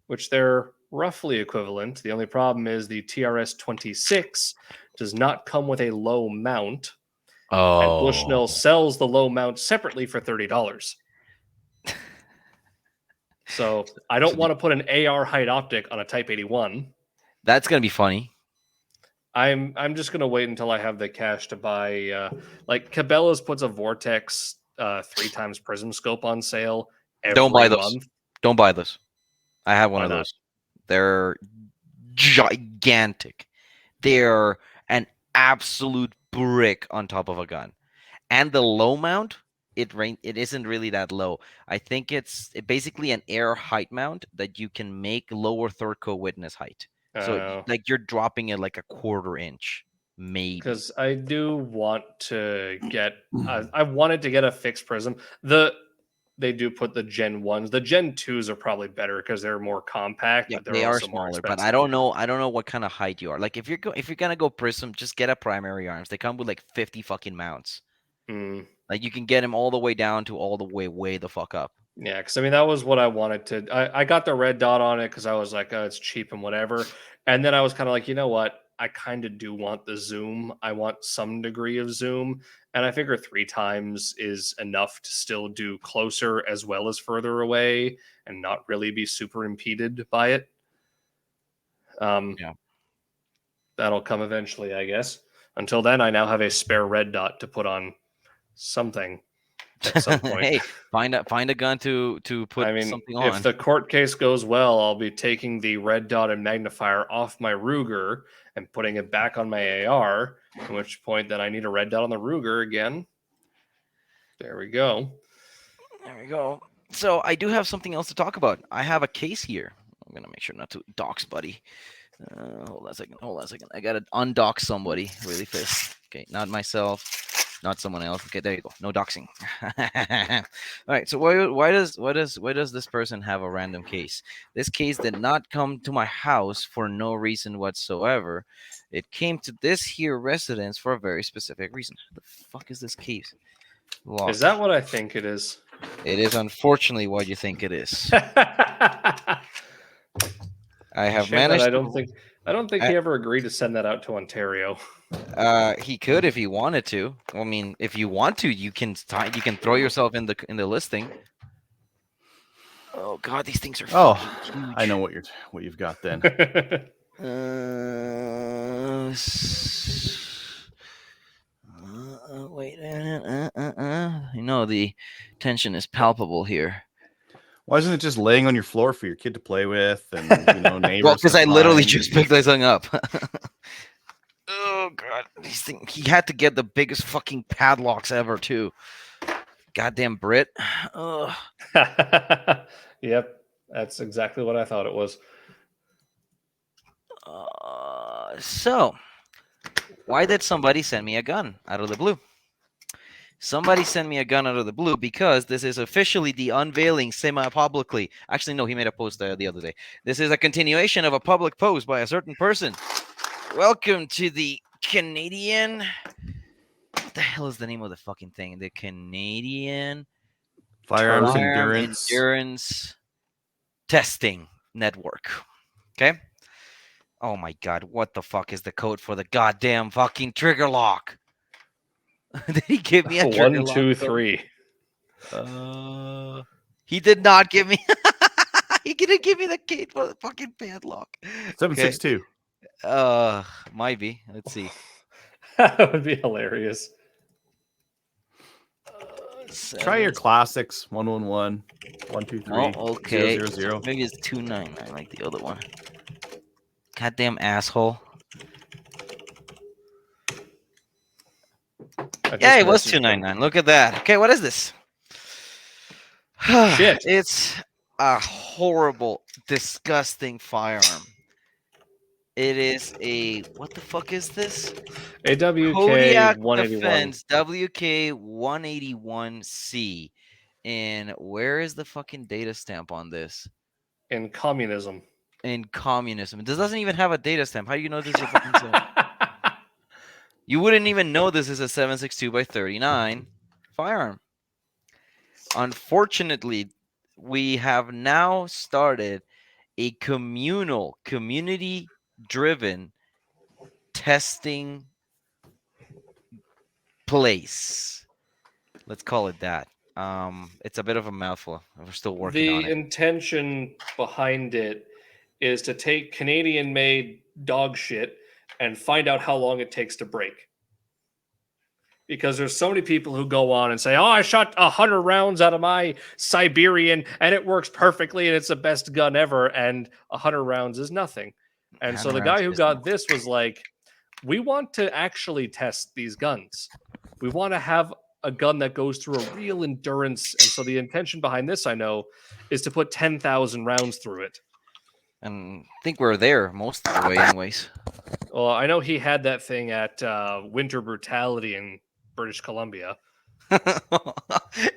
which they're roughly equivalent. The only problem is the TRS 26 does not come with a low mount, and Bushnell Oh, sells the low mount separately for $30. So I so don't want to put an AR height optic on a Type 81. that's gonna be funny. I'm just gonna wait until I have the cash to buy. Like Cabela's puts a Vortex 3 times prism scope on sale Don't buy every those. month. Don't buy those. I have one Why of not? those. They're gigantic. They're an absolute brick on top of a gun. And the low mount, it isn't really that low. I think it's basically an air height mount that you can make lower third co-witness height. So like you're dropping it like a quarter inch, maybe. Because I do want to get. I wanted to get a fixed prism. They do put the Gen 1s. The Gen 2s are probably better because they're more compact, Yeah, but they're they are also more smaller, but expensive. I don't know what kind of height you are. Like if you're gonna go prism, just get a primary arms. They come with like 50 fucking mounts. Mm. Like you can get him all the way down to all the way the fuck up. Yeah, because I mean that was what I wanted to. I got the red dot on it because I was like, oh, it's cheap and whatever. And then I was kind of like, you know what? I kind of do want the zoom. I want some degree of zoom, and I figure 3 times is enough to still do closer as well as further away, and not really be super impeded by it. Um, Yeah. that'll come eventually, I guess. Until then, I now have a spare red dot to put on something at some point. Hey, find a gun to put I mean, something if on. the court case goes well, I'll be taking the red dot and magnifier off my Ruger and putting it back on my AR, at which point then I need a red dot on the Ruger again. There we go. There we go. So I do have something else to talk about. I have a case here. I'm gonna make sure not to dox buddy. Hold on a second. Hold on a second. I gotta undox somebody really fast. Okay, not myself, not someone else. Okay, there you go. No doxing. All right. So why does this person have a random case? This case did not come to my house for no reason whatsoever. It came to this here residence for a very specific reason. How the fuck is this case Is locked? that what I think it is? It is unfortunately what you think it is. I have Shame that managed. I don't think he ever agreed to send that out to Ontario. He could if he wanted to. I mean, if you want to, you can throw yourself in the listing. Oh God, these things are Oh, fucking huge. I know what you've got then. Wait. You know the tension is palpable here. Why isn't it just laying on your floor for your kid to play with and neighbors? Well, because to I literally find? just picked this thing up. Oh God, these things. He had to get the biggest fucking padlocks ever too. Goddamn Brit. Ugh. Yep, that's exactly what I thought it was. So, why did somebody send me a gun out of the blue? Somebody sent me a gun out of the blue because this is officially the unveiling semi-publicly. Actually, no, he made a post the other day. This is a continuation of a public post by a certain person. Welcome to the Canadian. What the hell is the name of the fucking thing? The Canadian Firearms Firearm endurance. Endurance Testing Network. Okay. Oh my God, what the fuck is the code for the goddamn fucking trigger lock? Did he give me a trigger 1, 2, lock? 3. He did not give me. He didn't give me the key for the fucking padlock. 762. Might be. Let's see. That would be hilarious. Try your classics. 111, 123, Oh, okay. 000. Maybe it's 299 like the other one. Goddamn asshole. Yeah, it was 299. Look at that. Okay, what is this? Shit. It's a horrible, disgusting firearm. It is a what the fuck is this? A WK Kodiak 181. Defense WK181C. And where is the fucking data stamp on this? In communism. In communism. This doesn't even have a data stamp. How do you know this is a fucking stamp? You wouldn't even know this is a 7.62 by 39 firearm. Unfortunately, we have now started a community-driven testing place. Let's call it that. It's a bit of a mouthful. We're still working on The it. intention behind it is to take Canadian-made dog shit and find out how long it takes to break. Because there's so many people who go on and say, "Oh, I shot 100 rounds out of my Siberian and it works perfectly and it's the best gun ever," and 100 rounds is nothing. And so the guy who got this was like, "We want to actually test these guns. We want to have a gun that goes through a real endurance." And so the intention behind this, I know, is to put 10,000 rounds through it. And I think we're there most of the way, anyways. Well, I know he had that thing at Winter Brutality in British Columbia.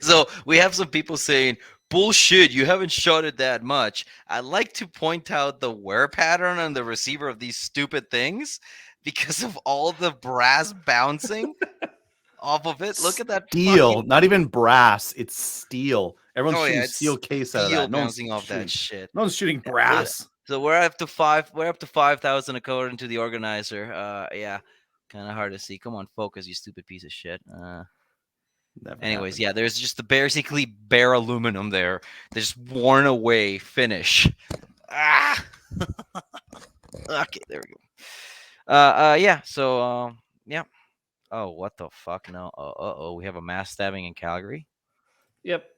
So we have some people saying, "Bullshit, you haven't shot it that much." I'd like to point out the wear pattern on the receiver of these stupid things because of all the brass bouncing off of it. Look at that Steel, fucking not even brass. It's steel. Everyone's shooting it's steel case out of steel that. No one's bouncing off shooting, that shit. no one's shooting brass. So we're up to 5,000 according to the organizer. Yeah, kind of hard to see. Come on, focus, you stupid piece of shit. Never Anyways, happened. yeah, there's just basically bare aluminum there. They're just worn away finish. Ah. Okay, there we go. Yeah. So, yeah. Oh, what the fuck? No. Oh, we have a mass stabbing in Calgary. Yep.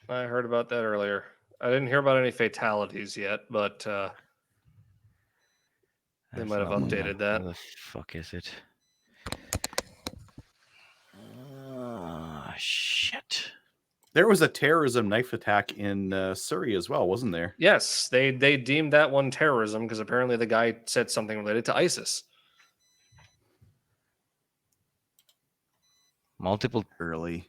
I heard about that earlier. I didn't hear about any fatalities yet, but they might have updated that. Where the fuck is it? Shit. There was a terrorism knife attack in Surrey as well, wasn't there? Yes, they deemed that one terrorism because apparently the guy said something related to ISIS. Multiple. Early.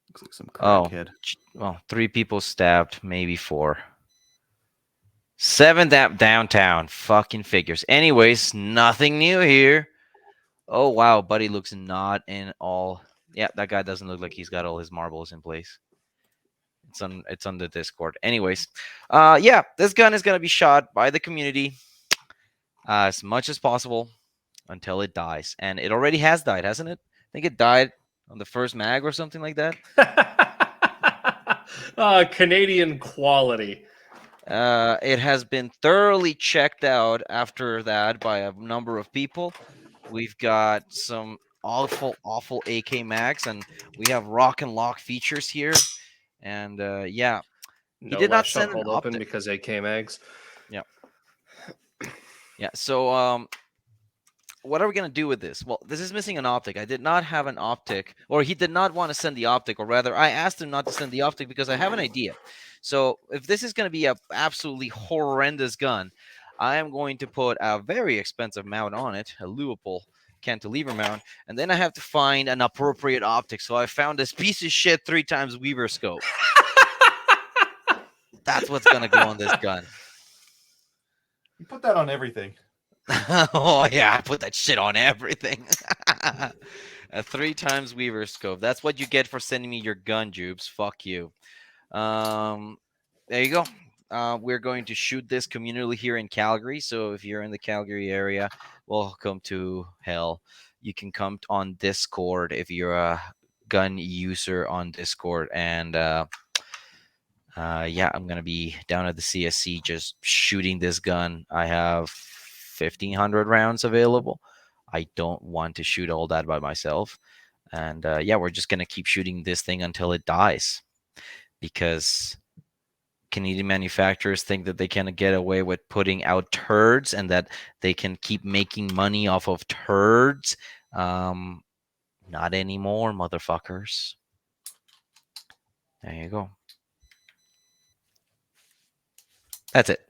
Looks like some Oh, crackhead. well, 3 people stabbed, maybe 4. 7 downtown. Fucking figures. Anyways, nothing new here. Oh wow, buddy looks not in all Yeah, that guy doesn't look like he's got all his marbles in place. It's on the Discord. Anyways, yeah, this gun is gonna be shot by the community as much as possible until it dies, and it already has died, hasn't it? I think it died on the first mag or something like that. Canadian quality. It has been thoroughly checked out after that by a number of people. We've got some awful AK Max, and we have rock and lock features here. And yeah, he No did not last shot send an hold open optic. because AK mags. Yeah, yeah. So what are we gonna do with this? Well, this is missing an optic. I did not have an optic, or he did not want to send the optic, or rather, I asked him not to send the optic because I have an idea. So if this is gonna be a absolutely horrendous gun, I am going to put a very expensive mount on it, a Louisville cantilever mount, and then I have to find an appropriate optic. So I found this piece of shit 3x Weaver scope. That's what's gonna go on this gun. You put that on everything. Oh yeah, I put that shit on everything. A 3x Weaver scope. That's what you get for sending me your gun, Jubes. Fuck you. Um, there you go. We're going to shoot this communally here in Calgary. So if you're in the Calgary area, welcome to hell. You can come on Discord if you're a gun user on Discord, and yeah, I'm gonna be down at the CSC just shooting this gun. I have 1,500 rounds available. I don't want to shoot all that by myself, and yeah, we're just gonna keep shooting this thing until it dies, because Canadian manufacturers think that they can get away with putting out turds and that they can keep making money off of turds. Not anymore, motherfuckers. There you go. That's it.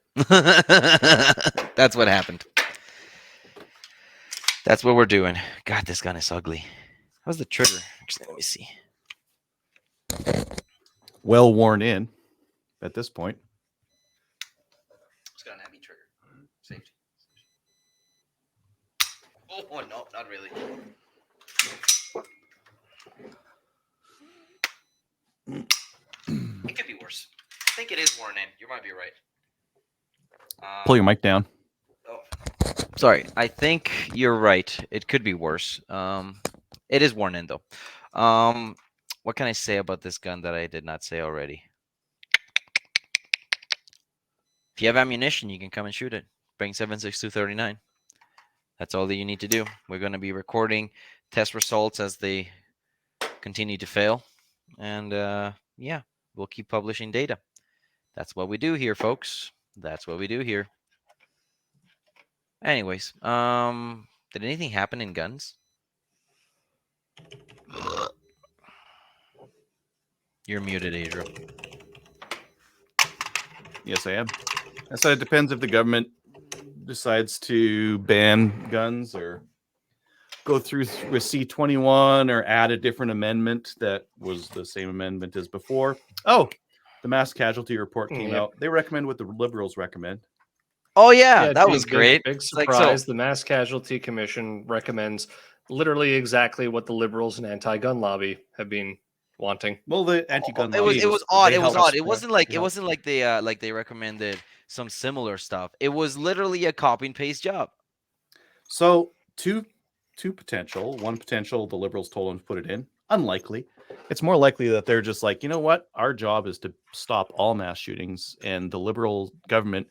That's what happened. That's what we're doing. God, this gun is ugly. How's the trigger? Actually, let me see. Well worn in at this point. It's got an heavy trigger. Safety. Oh, no, not really. It could be worse. I think it is worn in. You might be right. Pull your mic down. Oh, sorry. I think you're right. It could be worse. It is worn in though. What can I say about this gun that I did not say already? If you have ammunition, you can come and shoot it. Bring 7.6239. That's all that you need to do. We're going to be recording test results as they continue to fail, and yeah, we'll keep publishing data. That's what we do here, folks. That's what we do here. Anyways, did anything happen in guns? You're muted, Adriel. Yes, I am. I said it depends if the government decides to ban guns or go through with C-21 or add a different amendment that was the same amendment as before. Oh, the mass casualty report came out. They recommend what the Liberals recommend. Oh yeah, that was great. Big It's surprise. like, so, The Mass Casualty Commission recommends literally exactly what the Liberals and anti-gun lobby have been wanting. Well, the anti-gun it lobby was odd. they It was helped odd. It us- wasn't like they recommended some similar stuff. It was literally a copy and paste job. So two potential. One potential, the Liberals told them to put it in. Unlikely. It's more likely that they're just like, you know what? Our job is to stop all mass shootings, and the Liberal government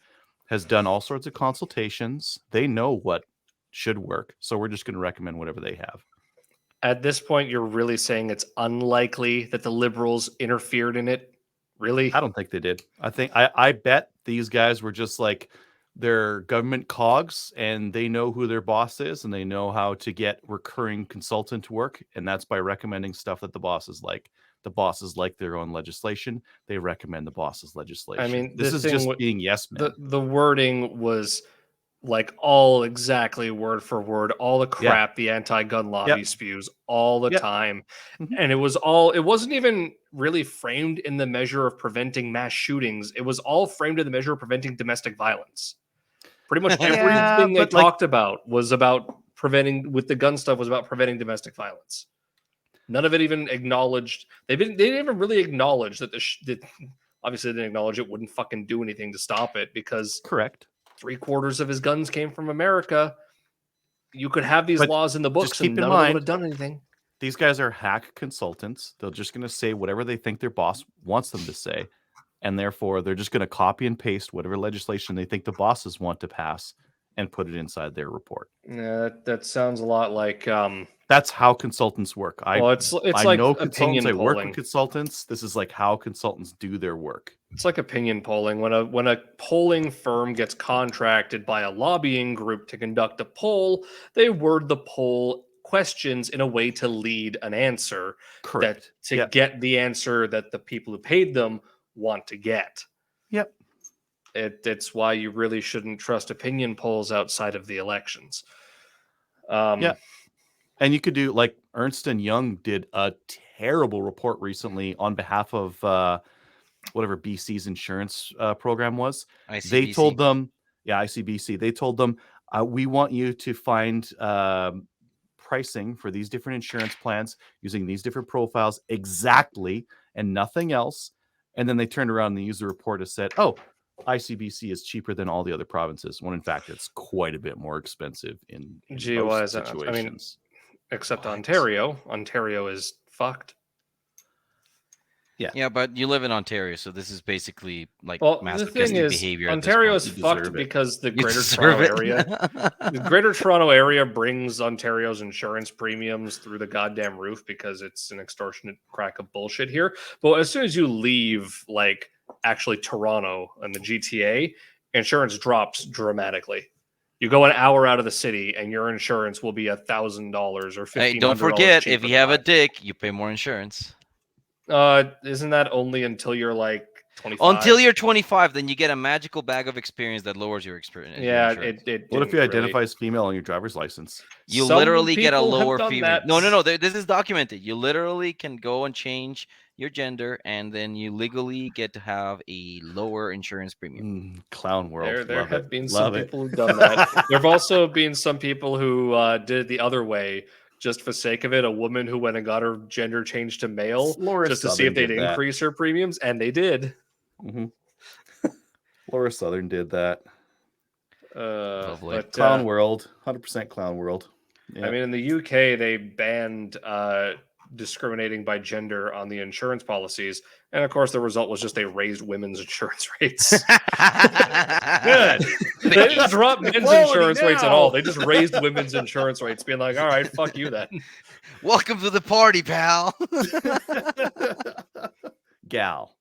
has done all sorts of consultations. They know what should work, so we're just going to recommend whatever they have. At this point, you're really saying it's unlikely that the Liberals interfered in it? Really? I don't think they did. I bet these guys were just like, they're government cogs, and they know who their boss is, and they know how to get recurring consultant work, and that's by recommending stuff that the bosses like. The bosses like their own legislation. They recommend the boss's legislation. I mean, this is just being yes men. The wording was like all exactly word for word, all the crap the anti-gun lobby spews all the time. Mm-hmm. And it wasn't even really framed in the measure of preventing mass shootings. It was all framed in the measure of preventing domestic violence. Pretty much everything they talked about was about preventing, with the gun stuff, was about preventing domestic violence. None of it even acknowledged. They didn't even really acknowledge that that obviously they didn't acknowledge it wouldn't fucking do anything to stop it because Correct. 3/4 of his guns came from America. You could have these But laws in the just books and keep in none of them would mind, have done anything. these guys are hack consultants. They're just going to say whatever they think their boss wants them to say. And therefore, they're just going to copy and paste whatever legislation they think the bosses want to pass and put it inside their report. Yeah, that sounds a lot like That's how consultants work. well, it's I like know consultants. opinion I work polling. with consultants. This is like how consultants do their work. It's like opinion polling. When a polling firm gets contracted by a lobbying group to conduct a poll, they word the poll questions in a way to lead an answer Correct. get the answer that the people who paid them want to get. Yep. It's why you really shouldn't trust opinion polls outside of the elections. Yeah. And you could do like Ernst and Young did a terrible report recently on behalf of whatever BC's insurance program was. ICBC. They told them, ICBC. They told them, we want you to find pricing for these different insurance plans using these different profiles exactly and nothing else. And then they turned around and they used the report and said, oh, ICBC is cheaper than all the other provinces, when in fact it's quite a bit more expensive in Gee, why most is that? situations. I mean, except What? Ontario. Ontario is fucked. Yeah, but you live in Ontario, so this is basically like Well, the thing masochistic is, behavior. Ontario at this is You fucked deserve it. because the point. You Greater deserve Toronto it. area, the Greater Toronto area brings Ontario's insurance premiums through the goddamn roof because it's an extortionate crack of bullshit here. But as soon as you leave, like actually Toronto and the GTA, insurance drops dramatically. You go an hour out of the city, and your insurance will be $1,000 or $1,500. Hey, don't forget, cheaper if you than have a mine. dick, you pay more insurance. Isn't that only until you're like 25? Until you're 25, then you get a magical bag of experience that lowers your experience. your Yeah, insurance. it What if didn't you really. identify as female on your driver's license? You Some literally get a people have lower done fee. that. No. This is documented. You literally can go and change your gender, and then you legally get to have a lower insurance premium. Clown world. There Love have it. been Love some it. people who've done that. There have also been some people who did it the other way, just for sake of it. A woman who went and got her gender changed to male Laura just to see Southern if they'd did that. increase her premiums, and they did. Mhm. Laura Southern did that. Lovely. But Clown world. 100% clown world. I Yeah. mean, in the UK, they banned discriminating by gender on the insurance policies, and of course, the result was just they raised women's insurance rates. Good. They didn't drop men's Equality insurance rates at now. all. They just raised women's insurance rates, being like, "All right, fuck you then." Welcome to the party, pal. Gal.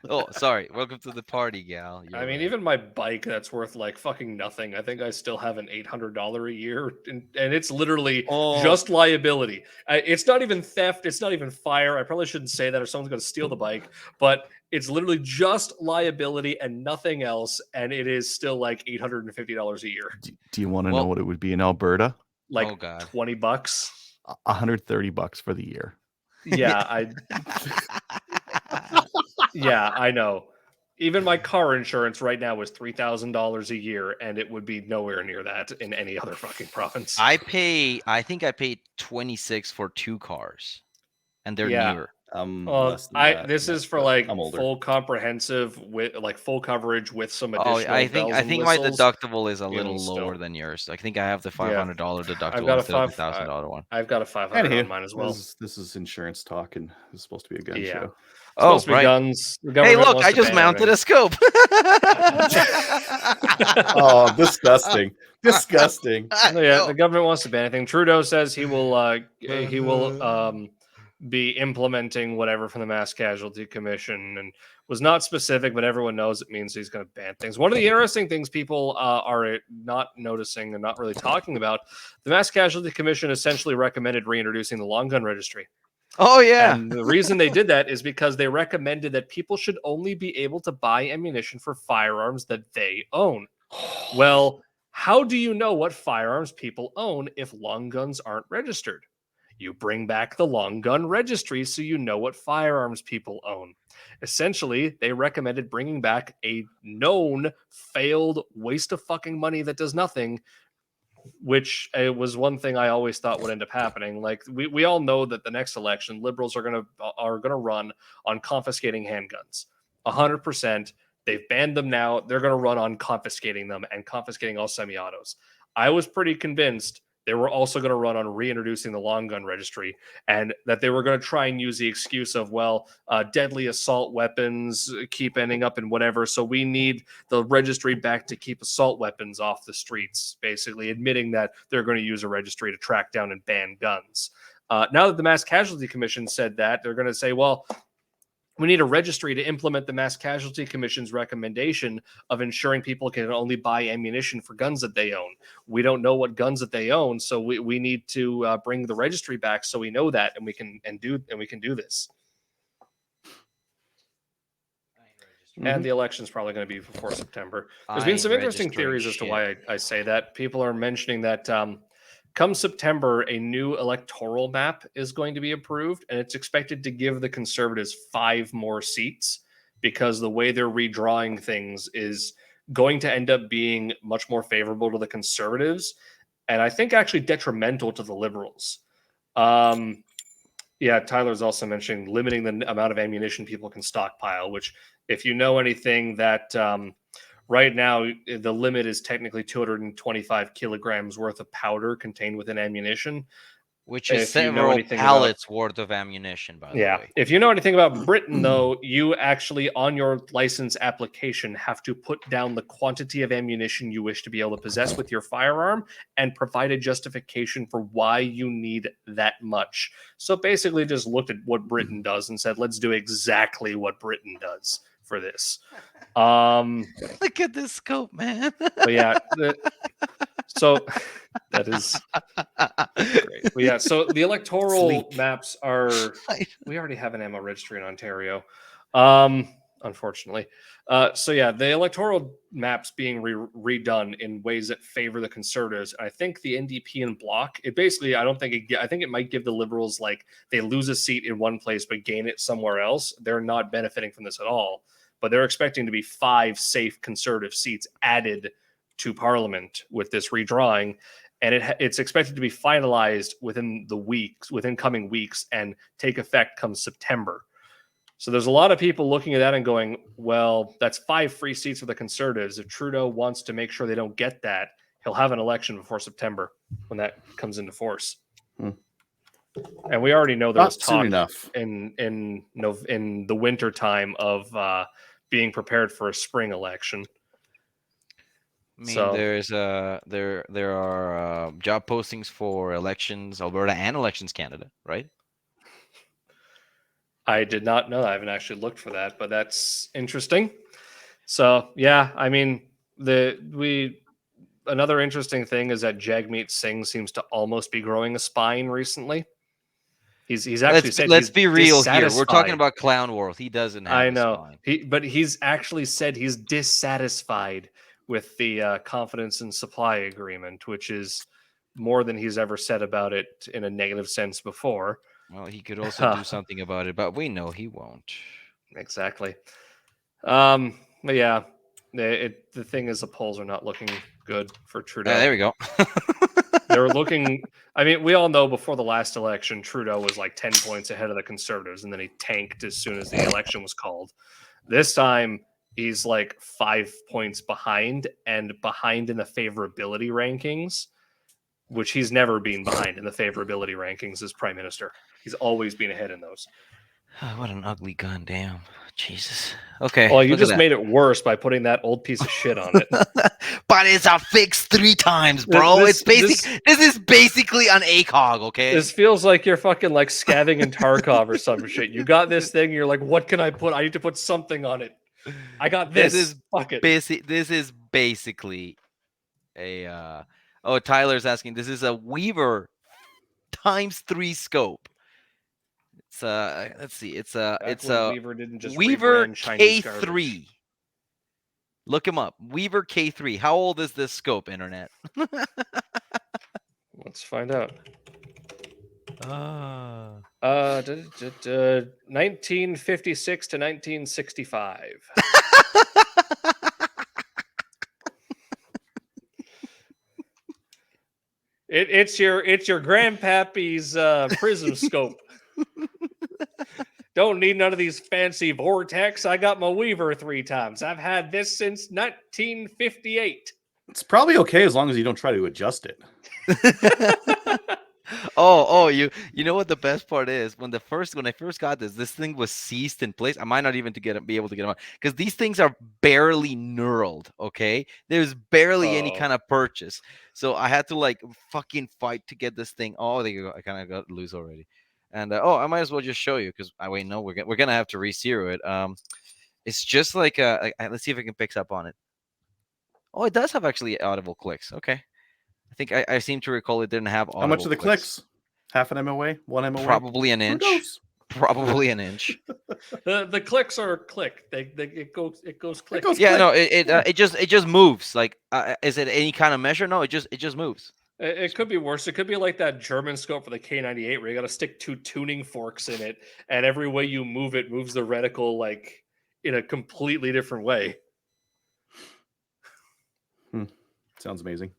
Oh, sorry. Welcome to the party, gal. I mean, even my bike that's worth like fucking nothing. I think I still have an $800 a year, and it's literally just liability. It's not even theft. It's not even fire. I probably shouldn't say that, or someone's going to steal the bike. But it's literally just liability and nothing else, and it is still like $850 a year. Do you want to know what it would be in Alberta? Like Oh, God. $20. $130 for the year. Yeah, yeah, I know. Even my car insurance right now is $3,000 a year, and it would be nowhere near that in any other fucking province. I think I paid 26 for 2 cars, and they're newer. Less than that. This is for like I'm older. full comprehensive with like full coverage with some Oh, additional I think bells and my whistles. deductible is a little still. lower than yours. I think I have the $500 deductible got a instead of the $1,000 one. I've got a $500 on mine as well. This is insurance talk, and this is supposed to be a gun Yeah. show. It's supposed to be guns. The Hey, government look! wants I to just ban mounted everything. a scope. Oh, disgusting. No, yeah, the government wants to ban anything. Trudeau says he will be implementing whatever from the Mass Casualty Commission, and was not specific, but everyone knows it means he's going to ban things. One of the interesting things people are not noticing and not really talking about, the Mass Casualty Commission essentially recommended reintroducing the long gun registry. Oh yeah. And the reason they did that is because they recommended that people should only be able to buy ammunition for firearms that they own. Well, how do you know what firearms people own if long guns aren't registered? You bring back the long gun registry so you know what firearms people own. Essentially, they recommended bringing back a known failed waste of fucking money that does nothing which was one thing I always thought would end up happening. Like we all know that the next election, liberals are gonna run on confiscating handguns, 100%. They've banned them now. They're gonna run on confiscating them and confiscating all semi-autos. I was pretty convinced they were also going to run on reintroducing the long gun registry, and that they were going to try and use the excuse of, well, deadly assault weapons keep ending up in whatever, so we need the registry back to keep assault weapons off the streets, basically admitting that they're going to use a registry to track down and ban guns. Now that the Mass Casualty Commission said that, they're going to say, well, we need a registry to implement the Mass Casualty Commission's recommendation of ensuring people can only buy ammunition for guns that they own. We don't know what guns that they own, so we need to bring the registry back so we know that, and we can do this. And the election's probably going to be before September. There's been some interesting theories as to why I say that. People are mentioning that come September, a new electoral map is going to be approved, and it's expected to give the Conservatives 5 more seats, because the way they're redrawing things is going to end up being much more favorable to the Conservatives, and I think actually detrimental to the Liberals. Yeah, Tyler's also mentioning limiting the amount of ammunition people can stockpile, which, if you know anything, that right now the limit is technically 225 kilograms worth of powder contained within ammunition, which is several pallets worth of ammunition, by the way. If you know anything about Britain, though, you actually, on your license application, have to put down the quantity of ammunition you wish to be able to possess with your firearm and provide a justification for why you need that much. So basically just looked at what Britain does and said, let's do exactly what Britain does for this. Look at this scope, man. But yeah, so that is great. But yeah, so the electoral maps are, we already have an ammo registry in Ontario, unfortunately. So yeah, the electoral maps being redone in ways that favor the Conservatives. I think the NDP and Bloc, it basically, I think it might give the Liberals, like, they lose a seat in one place but gain it somewhere else. They're not benefiting from this at all, but they're expecting to be 5 safe Conservative seats added to Parliament with this redrawing, and it's expected to be finalized within coming weeks and take effect come September. So there's a lot of people looking at that and going, well, that's 5 free seats for the Conservatives. If Trudeau wants to make sure they don't get that, he'll have an election before September when that comes into force. And we already know there was talk in the winter time of being prepared for a spring election. I mean, there are job postings for elections Alberta and elections Canada, right? I did not know that. I haven't actually looked for that, but that's interesting. So yeah, I mean, another interesting thing is that Jagmeet Singh seems to almost be growing a spine recently. He's actually said, let's be real here. We're talking about Clown World. He doesn't have a spine. But he's actually said he's dissatisfied with the confidence and supply agreement, which is more than he's ever said about it in a negative sense before. Well, he could also do something about it, but we know he won't. Exactly. But yeah, the thing is, the polls are not looking good for Trudeau. There we go. They were looking. I mean, we all know before the last election, Trudeau was like 10 points ahead of the Conservatives, and then he tanked as soon as the election was called. This time, he's like 5 points behind, and behind in the favorability rankings, which he's never been behind in the favorability rankings as Prime Minister. He's always been ahead in those. What an ugly gun, damn. Jesus. Okay. Well, you just made it worse by putting that old piece of shit on it. But it's a fix 3 times, bro. This is basically an ACOG, okay? This feels like you're fucking like Scaveng and Tarkov or some shit. You got this thing, you're like, what can I put? I need to put something on it. I got this. This is basically a Tyler's asking, this is a Weaver ×3 scope. It's let's see. It's a Weaver didn't just Weaver K3. Look him up. Weaver K3. How old is this scope, internet? Let's find out. 1956 to 1965. It's your grandpappy's prism scope. Don't need none of these fancy vortex. I got my Weaver 3 times. I've had this since 1958. It's probably okay as long as you don't try to adjust it. You know what the best part is? When I first got this thing was seized in place. I might not even be able to get them out because these things are barely knurled. Okay, there's barely any kind of purchase, so I had to like fucking fight to get this thing. Oh, there you go. I kind of got loose already, and I might as well just show you because wait, no, we're gonna have to re-zero it. It's just like let's see if I can pick up on it. Oh, it does have actually audible clicks. Okay. I think I seem to recall it didn't have audible How much are the clicks? Half an MOA? 1 MOA? Probably an inch. Probably an inch. The clicks are click. It goes click. Yeah, no, it just moves. Like, is it any kind of measure? No, it just moves. It could be worse. It could be like that German scope for the K98 where you got to stick 2 tuning forks in it, and every way you move it moves the reticle like in a completely different way. Sounds amazing.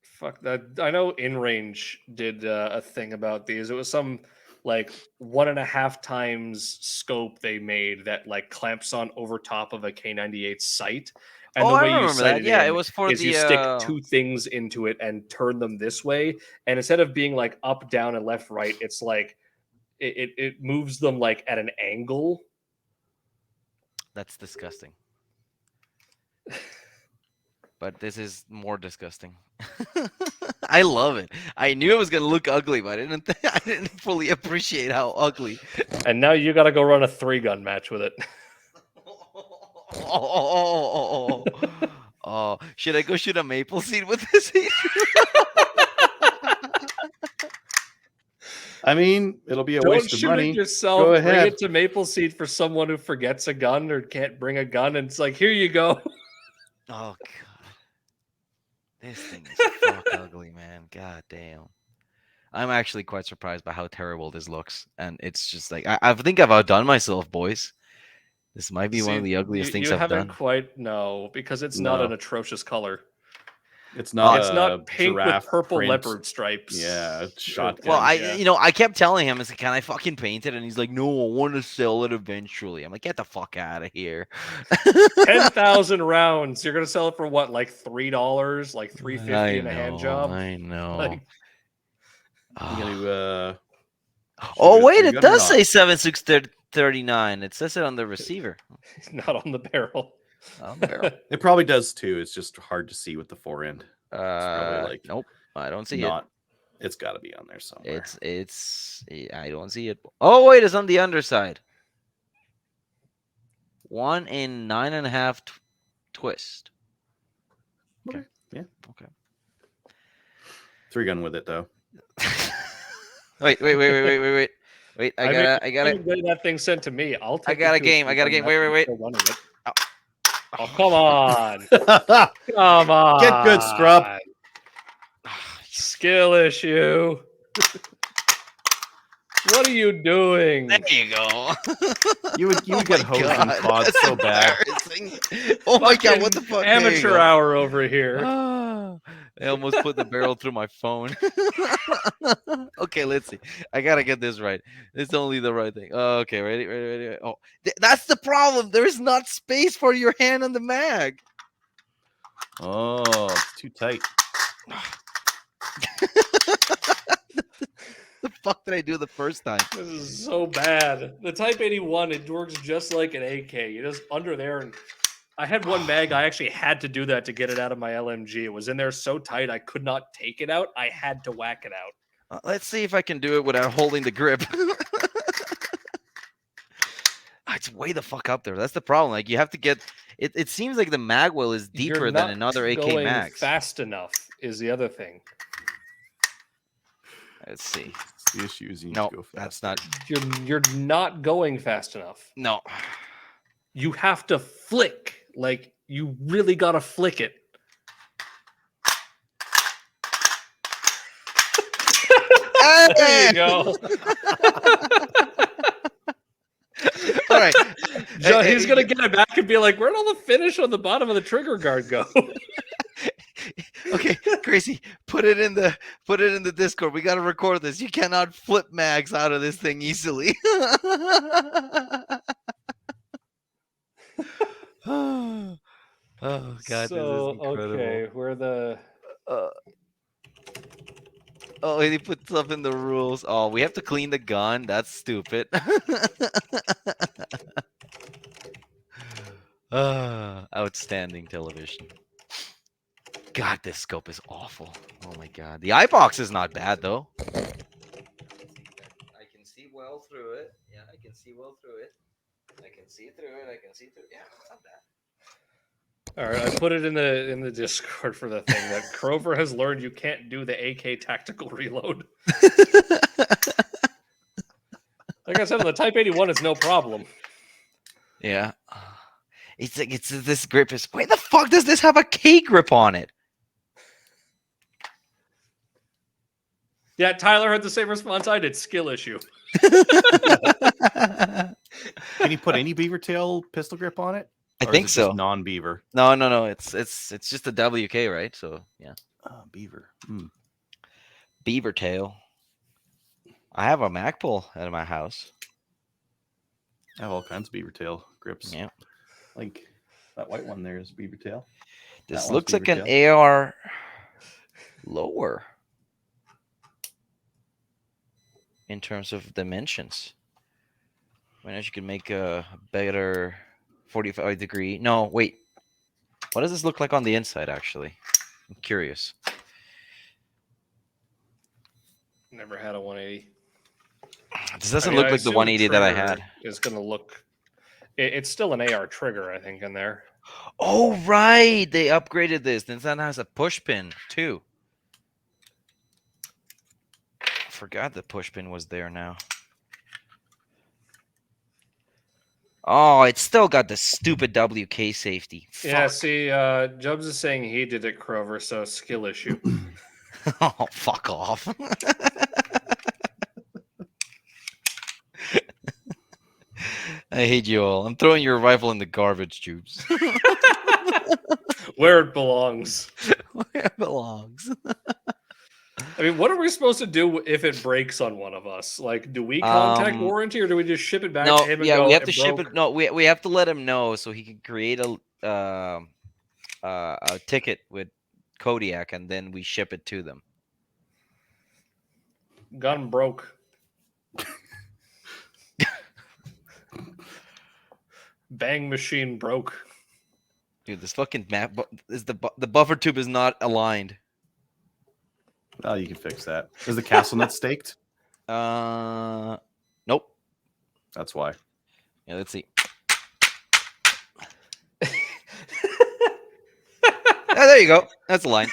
Fuck that. I know InRange did a thing about these. It was some like 1.5 times scope they made that like clamps on over top of a K98 sight. And the way you sight it, yeah, it was for you stick 2 things into it and turn them this way. And instead of being like up, down, and left, right, it's like it moves them like at an angle. That's disgusting. But this is more disgusting. I love it. I knew it was gonna look ugly, but I didn't fully appreciate how ugly. And now you got to go run a 3-gun match with it. Oh, should I go shoot a maple seed with this? I mean, it'll be a Don't waste of shoot money. it yourself. Go Bring ahead. it to Maple Seed for someone who forgets a gun or can't bring a gun, and it's like, here you go. Oh god, this thing is fuck ugly, man. God damn. I'm actually quite surprised by how terrible this looks, and it's just like I think I've outdone myself, boys. This might be one of the ugliest things you I've haven't done. quite because it's not No. an atrocious color. It's not. It's not pink with giraffe purple print. leopard stripes. Yeah, shotgun. Well, yeah. I kept telling him, can I fucking paint it? And he's like, no, I want to sell it eventually. I'm like, get the fuck out of here. 10,000 rounds. You're gonna sell it for what, like $3, like $3.50 in a hand job? I know. Like, You gonna, oh wait, it or does not? say 7639. It says it on the receiver. not on the barrel. On the barrel. It probably does too. It's just hard to see with the forend. probably like Nope, I don't see Not. It's got to be on there it. somewhere. I don't see it. Oh wait, it's on the underside. 1 in 9.5 twist. Okay. Yeah. Okay. 3-gun with it though. Wait. Wait, I got it. Get that thing sent to me. I'll take I got it a to game. I got a game. Wait. still running it. Oh, come on. Come on. Get good, scrub. Skill issue. What are you doing? There you go. You would get hosed and clawed that's so bad. embarrassing. Oh my god, what the fuck? There you Amateur go. hour over here. Ah, I almost put the barrel through my phone. Okay, let's see. I gotta get this right. It's only the right thing. Okay, ready. Oh, that's the problem. There is not space for your hand on the mag. Oh, it's too tight. The fuck did I do the first time? This is so bad. The Type 81, it works just like an AK. You just under there, and I had one mag. I actually had to do that to get it out of my LMG. It was in there so tight I could not take it out. I had to whack it out. Let's see if I can do it without holding the grip. It's way the fuck up there. That's the problem. Like you have to get. It seems like the mag well is deeper You're than not another AK going mags. fast enough is the other thing. Let's see. It's the issue is you need No, to go that's fast. not. You're not going fast enough. No. You have to flick. Like you really gotta flick it. There you go. All right. He's gonna get it back and be like, "Where'd all the finish on the bottom of the trigger guard go?" Okay, Gracie, put it in the Discord. We gotta record this. You cannot flip mags out of this thing easily. Oh God, this is incredible. Okay, where the Uh, oh, he put stuff in the rules. Oh, we have to clean the gun. That's stupid. Outstanding television. God, this scope is awful. Oh my God, the eye box is not bad though. I can see well through it. Yeah, I can see well through it. I can see through it. I can see through. Yeah, it's not bad. all right, I put it in the Discord for the thing that Crover has learned you can't do the AK tactical reload. Like I said, on the Type 81, it's no problem. Yeah. It's like this grip is. Why the fuck does this have a K grip on it? Yeah, Tyler had the same response I did. Skill issue. Can you put any beaver tail pistol grip on it? I Or think is it so. just non-beaver. No. It's just a WK, right? So yeah. Beaver. Beaver tail. I have a Magpul at my house. I have all kinds of beaver tail grips. Yeah. Like that white one there is beaver tail. This That one's looks like beaver an tail. AR lower in terms of dimensions. I mean, you could make a better 45-degree. No, wait. What does this look like on the inside, actually? I'm curious. Never had a 180. This doesn't look like the 180 that I had. It's going to look. It's still an AR trigger, I think, in there. Oh, right. They upgraded this. This now has a push pin, too. I forgot the push pin was there now. Oh, it's still got the stupid WK safety. Yeah, Fuck. see, Jobs is saying he did it, Crover, so skill issue. Oh, fuck off. I hate you all. I'm throwing your rifle in the garbage tubes. Where it belongs. Where it belongs. I mean, what are we supposed to do if it breaks on one of us? Like, do we contact warranty or do we just ship it back to him and go, we have to "It ship broke"? it. No, we have to let him know so he can create a ticket with Kodiak, and then we ship it to them. Gun broke. Bang machine broke. Dude, this fucking map is the buffer tube is not aligned. Oh, you can fix that. Is the castle net staked? Nope. That's why. Yeah, let's see. Oh, there you go. That's aligned.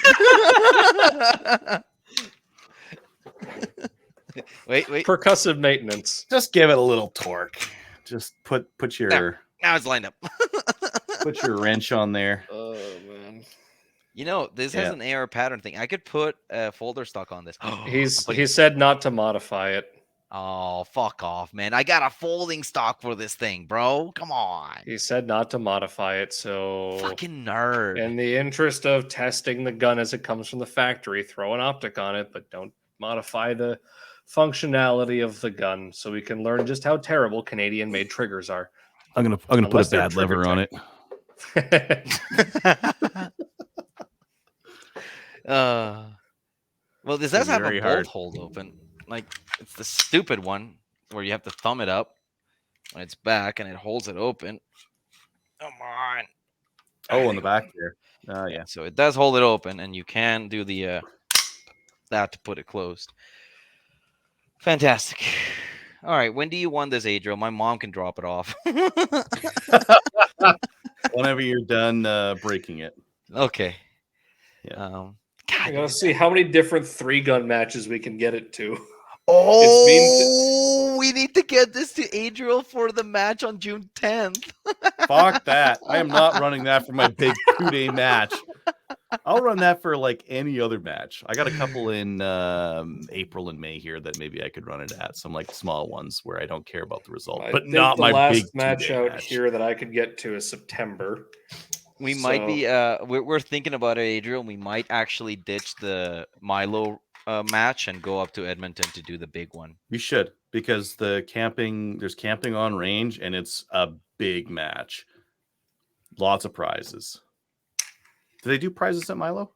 wait. Percussive maintenance. Just give it a little torque. Just put your Now it's lined up. put your wrench on there. Oh man. You know, this has an AR pattern thing. I could put a folder stock on this. He said not to modify it. Oh, fuck off, man. I got a folding stock for this thing, bro. Come on. He said not to modify it, so Fucking nerd. in the interest of testing the gun as it comes from the factory, throw an optic on it, but don't modify the functionality of the gun so we can learn just how terrible Canadian-made triggers are. I'm gonna Unless put a they're bad lever on it. Well, this does It's have very a bolt hard. hold open. Like, it's the stupid one where you have to thumb it up when it's back and it holds it open. Come on. Oh, on the back there. Yeah. So it does hold it open, and you can do the that to put it closed. Fantastic. All right, when do you want this, Adriel? My mom can drop it off. Whenever you're done breaking it. Okay. Yeah. God, I gotta see how many different 3-gun matches we can get it to. Oh, we need to get this to Adriel for the match on June 10th. Fuck that. I am not running that for my big 2-day match. I'll run that for like any other match. I got a couple in April and May here that maybe I could run it at. Some like small ones where I don't care about the result, I but think not the my last big match 2-day out match. here that I could get to is September. We might So- be. We're thinking about it, Adriel. We might actually ditch the Milo match and go up to Edmonton to do the big one. You should, because there's camping on range, and it's a big match. Lots of prizes. Do they do prizes at Milo?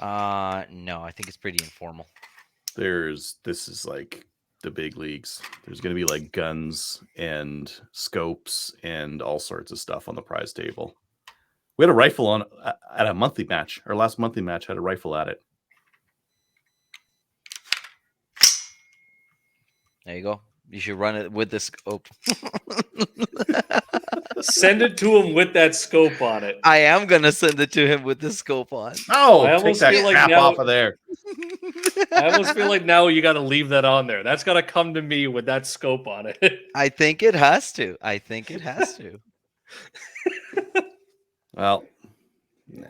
No, I think it's pretty informal. This is like the big leagues. There's going to be like guns and scopes and all sorts of stuff on the prize table. We had a rifle on at a monthly match. Our last monthly match had a rifle at it. There you go. You should run it with the scope. Send it to him with that scope on it. I am gonna send it to him with the scope on. Oh, I take almost that feel like crap now- off of there. I almost feel like now you got to leave that on there. That's got to come to me with that scope on it. I think it has to. I think it has to. Well, nah.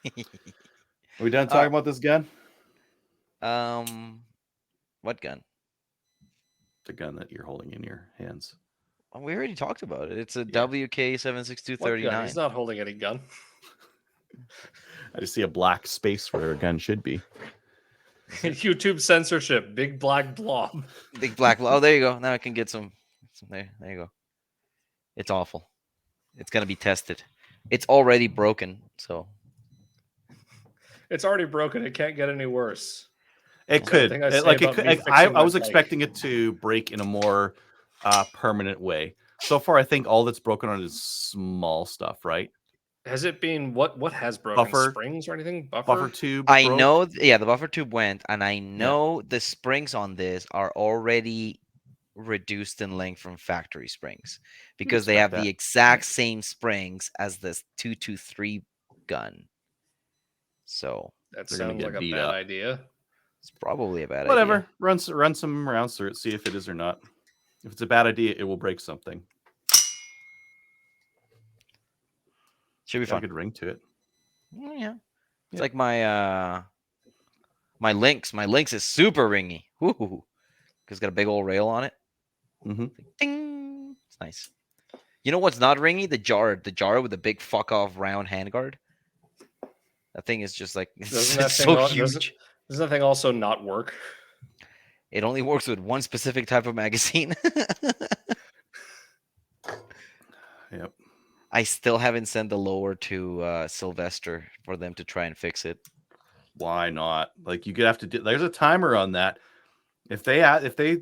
Are we done talking about this gun? What gun? The gun that you're holding in your hands. Oh, we already talked about it. It's a Yeah. WK What gun? 76239. He's not holding any gun. I just see a black space where a gun should be. YouTube censorship. Big black blob. Big black. Oh, there you go. Now I can get some. There you go. It's awful. It's gonna be tested. It's already broken. So It's already broken. It can't get any worse. It That's could. the thing I say Like it about could. me I fixing my was bike. expecting it to break in a more permanent way. So far, I think all that's broken on is small stuff, right? Has it been what has broken? Buffer- Springs or anything? Buffer tube. I broke. know. Yeah, the buffer tube went, and I know the springs on this are already reduced in length from factory springs because they have expect the that. exact same springs as this 223 gun. So That They're gonna sounds get like a beat bad up. idea. it's probably a bad Whatever. idea. Run some rounds through it. See if it is or not. If it's a bad idea, it will break something. Should be Got a fun. good ring to it. Yeah. It's Yeah. like my Lynx. My Lynx is super ringy. Woo. Because it's got a big old rail on it. Mm-hmm. Ding. It's nice. You know what's not ringy? The jar with the big fuck off round handguard. That thing is just like it's, Doesn't that it's thing so al- huge. Does that thing also not work? It only works with one specific type of magazine. Yep. I still haven't sent the lower to Sylvester for them to try and fix it. Why not? Like you could have to do. There's a timer on that. If they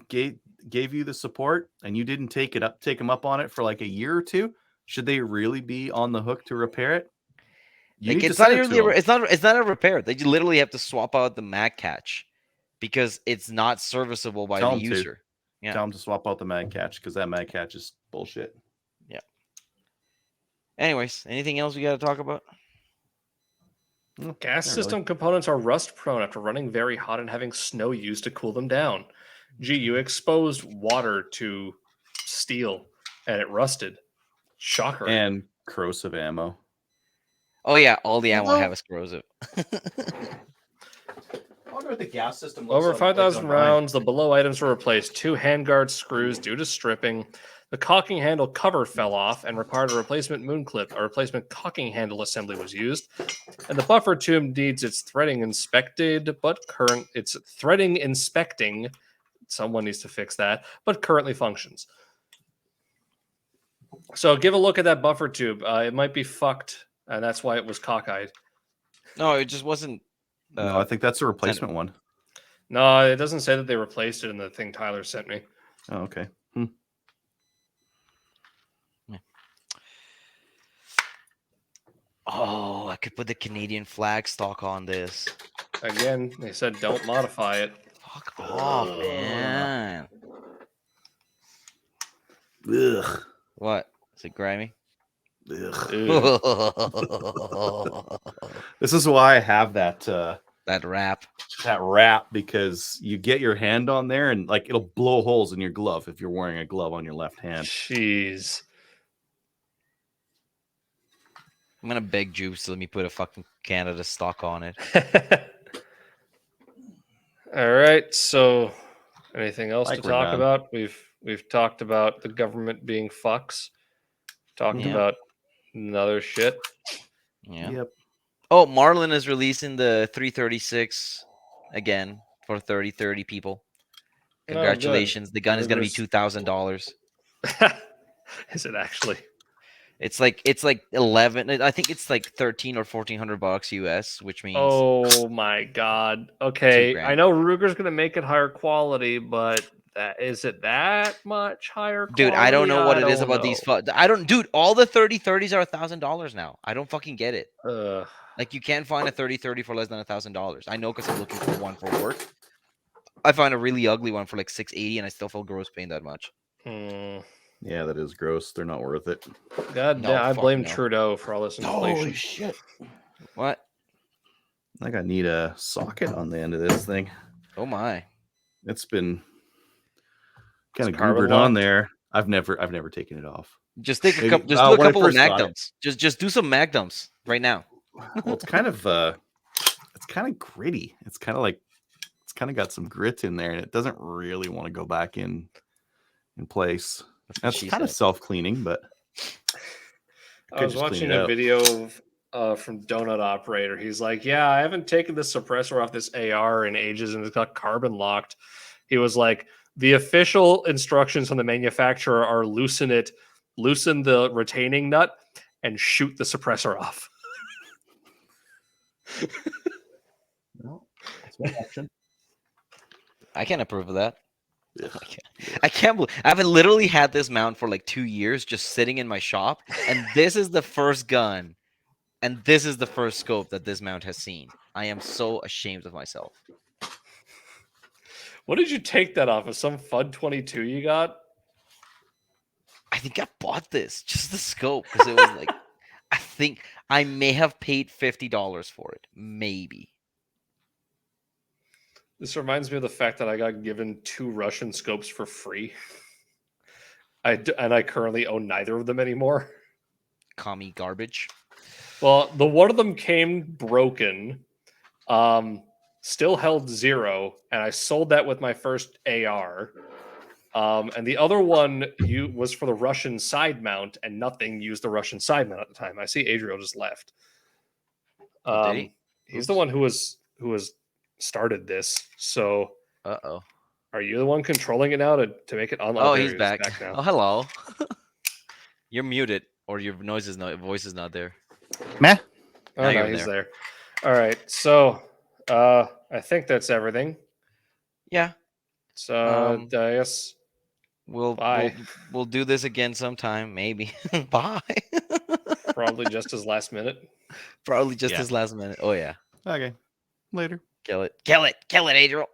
gave you the support and you didn't take them up on it for like a year or two, should they really be on the hook to repair it? You Like need to it's not send it to really them. it's not a repair. They literally have to swap out the mag catch because it's not serviceable by Tell the 'em to. user. Yeah. Tell them to swap out the mag catch because that mag catch is bullshit. Anyways, anything else we got to talk about? Gas Not really. system components are rust prone after running very hot and having snow used to cool them down. Gee, you exposed water to steel and it rusted. Shocker. And corrosive ammo. Oh yeah, all the ammo I Hello? have is corrosive. I wonder what the gas system Over 5,000 rounds, the below items were replaced. 2 handguard screws due to stripping. The cocking handle cover fell off and required a replacement moon clip. A replacement cocking handle assembly was used. And the buffer tube needs its threading inspected, but it's threading inspecting. Someone needs to fix that, but currently functions. So give a look at that buffer tube. It might be fucked, and that's why it was cockeyed. No, it just wasn't. No, I think that's a replacement one. No, it doesn't say that they replaced it in the thing Tyler sent me. Oh, okay. Oh, I could put the Canadian flag stock on this. Again, they said don't modify it. Fuck off, man. Ugh. What? Is it grimy? Ugh. Ew. This is why I have that That wrap. wrap, because you get your hand on there and like it'll blow holes in your glove if you're wearing a glove on your left hand. Jeez. I'm gonna beg Juice to let me put a fucking Canada stock on it. All right. So, anything else Like to we're talk done. about? We've talked about the government being fucks. Talked Yeah. about Another shit. Yeah. Yep. Oh, Marlin is releasing the 336 again for 30 people. Oh, good. Congratulations. The gun is going to be There's- $2,000. Is it actually? It's like 11. I think it's like 13 or $1,400 US, which means Oh my god. Okay, I $2,000. know Ruger's gonna make it higher quality, but that is it that much higher quality? Dude, I don't know what it is don't about these. I don't, dude. All the 3030s are $1,000 now. I don't fucking get it. know. Like you can't find a 3030 for less than $1,000. I know because I'm looking for one for work. I find a really ugly one for like 680, and I still feel gross paying that much. Yeah, that is gross. They're not worth it. God No, damn, I fuck blame no. Trudeau for all this inflation. Shit! What? I think I need a socket on the end of this thing. Oh my. It's been kind of It's carbon goobered on locked? there. I've never taken it off. Just take a Maybe- couple. Just do a when I couple of first got mag it- dumps. Just do some mag dumps right now. Well, it's kind of gritty. It's kind of got some grit in there, and it doesn't really want to go back in place. That's what That's she kind of said. self-cleaning, but I was just clean watching it a out. video from Donut Operator. He's like, "Yeah, I haven't taken the suppressor off this AR in ages, and it's got carbon locked." He was like, "The official instructions from the manufacturer are loosen the retaining nut, and shoot the suppressor off." No, that's one option. I can't approve of that. Ugh. I can't believe I've literally had this mount for like 2 years, just sitting in my shop, and this is the first gun, and this is the first scope that this mount has seen. I am so ashamed of myself. What did you take that off of? Some FUD 22 you got? I think I bought this just the scope because it was like, I think I may have paid $50 for it, maybe. This reminds me of the fact that I got given 2 Russian scopes for free. And I currently own neither of them anymore. Commie garbage. Well, the one of them came broken, still held 0, and I sold that with my first AR. And the other one was for the Russian side mount, and nothing used the Russian side mount at the time. I see Adriel just left. Oh, did he? He's the one who was started this. So, Uh-oh. are you the one controlling it now to make it on? Oh, there he's he is, back. now. Oh, hello. You're muted, or your voice is not there. Meh. Oh, Now no, you're he's there. there. All right. So, I think that's everything. Yeah. So, I guess We'll Bye. we'll do this again sometime, maybe. Bye. probably just as last minute. Probably just Yeah. this last minute. Oh yeah. Okay. Later. Kill it. Kill it. Kill it, Adriel.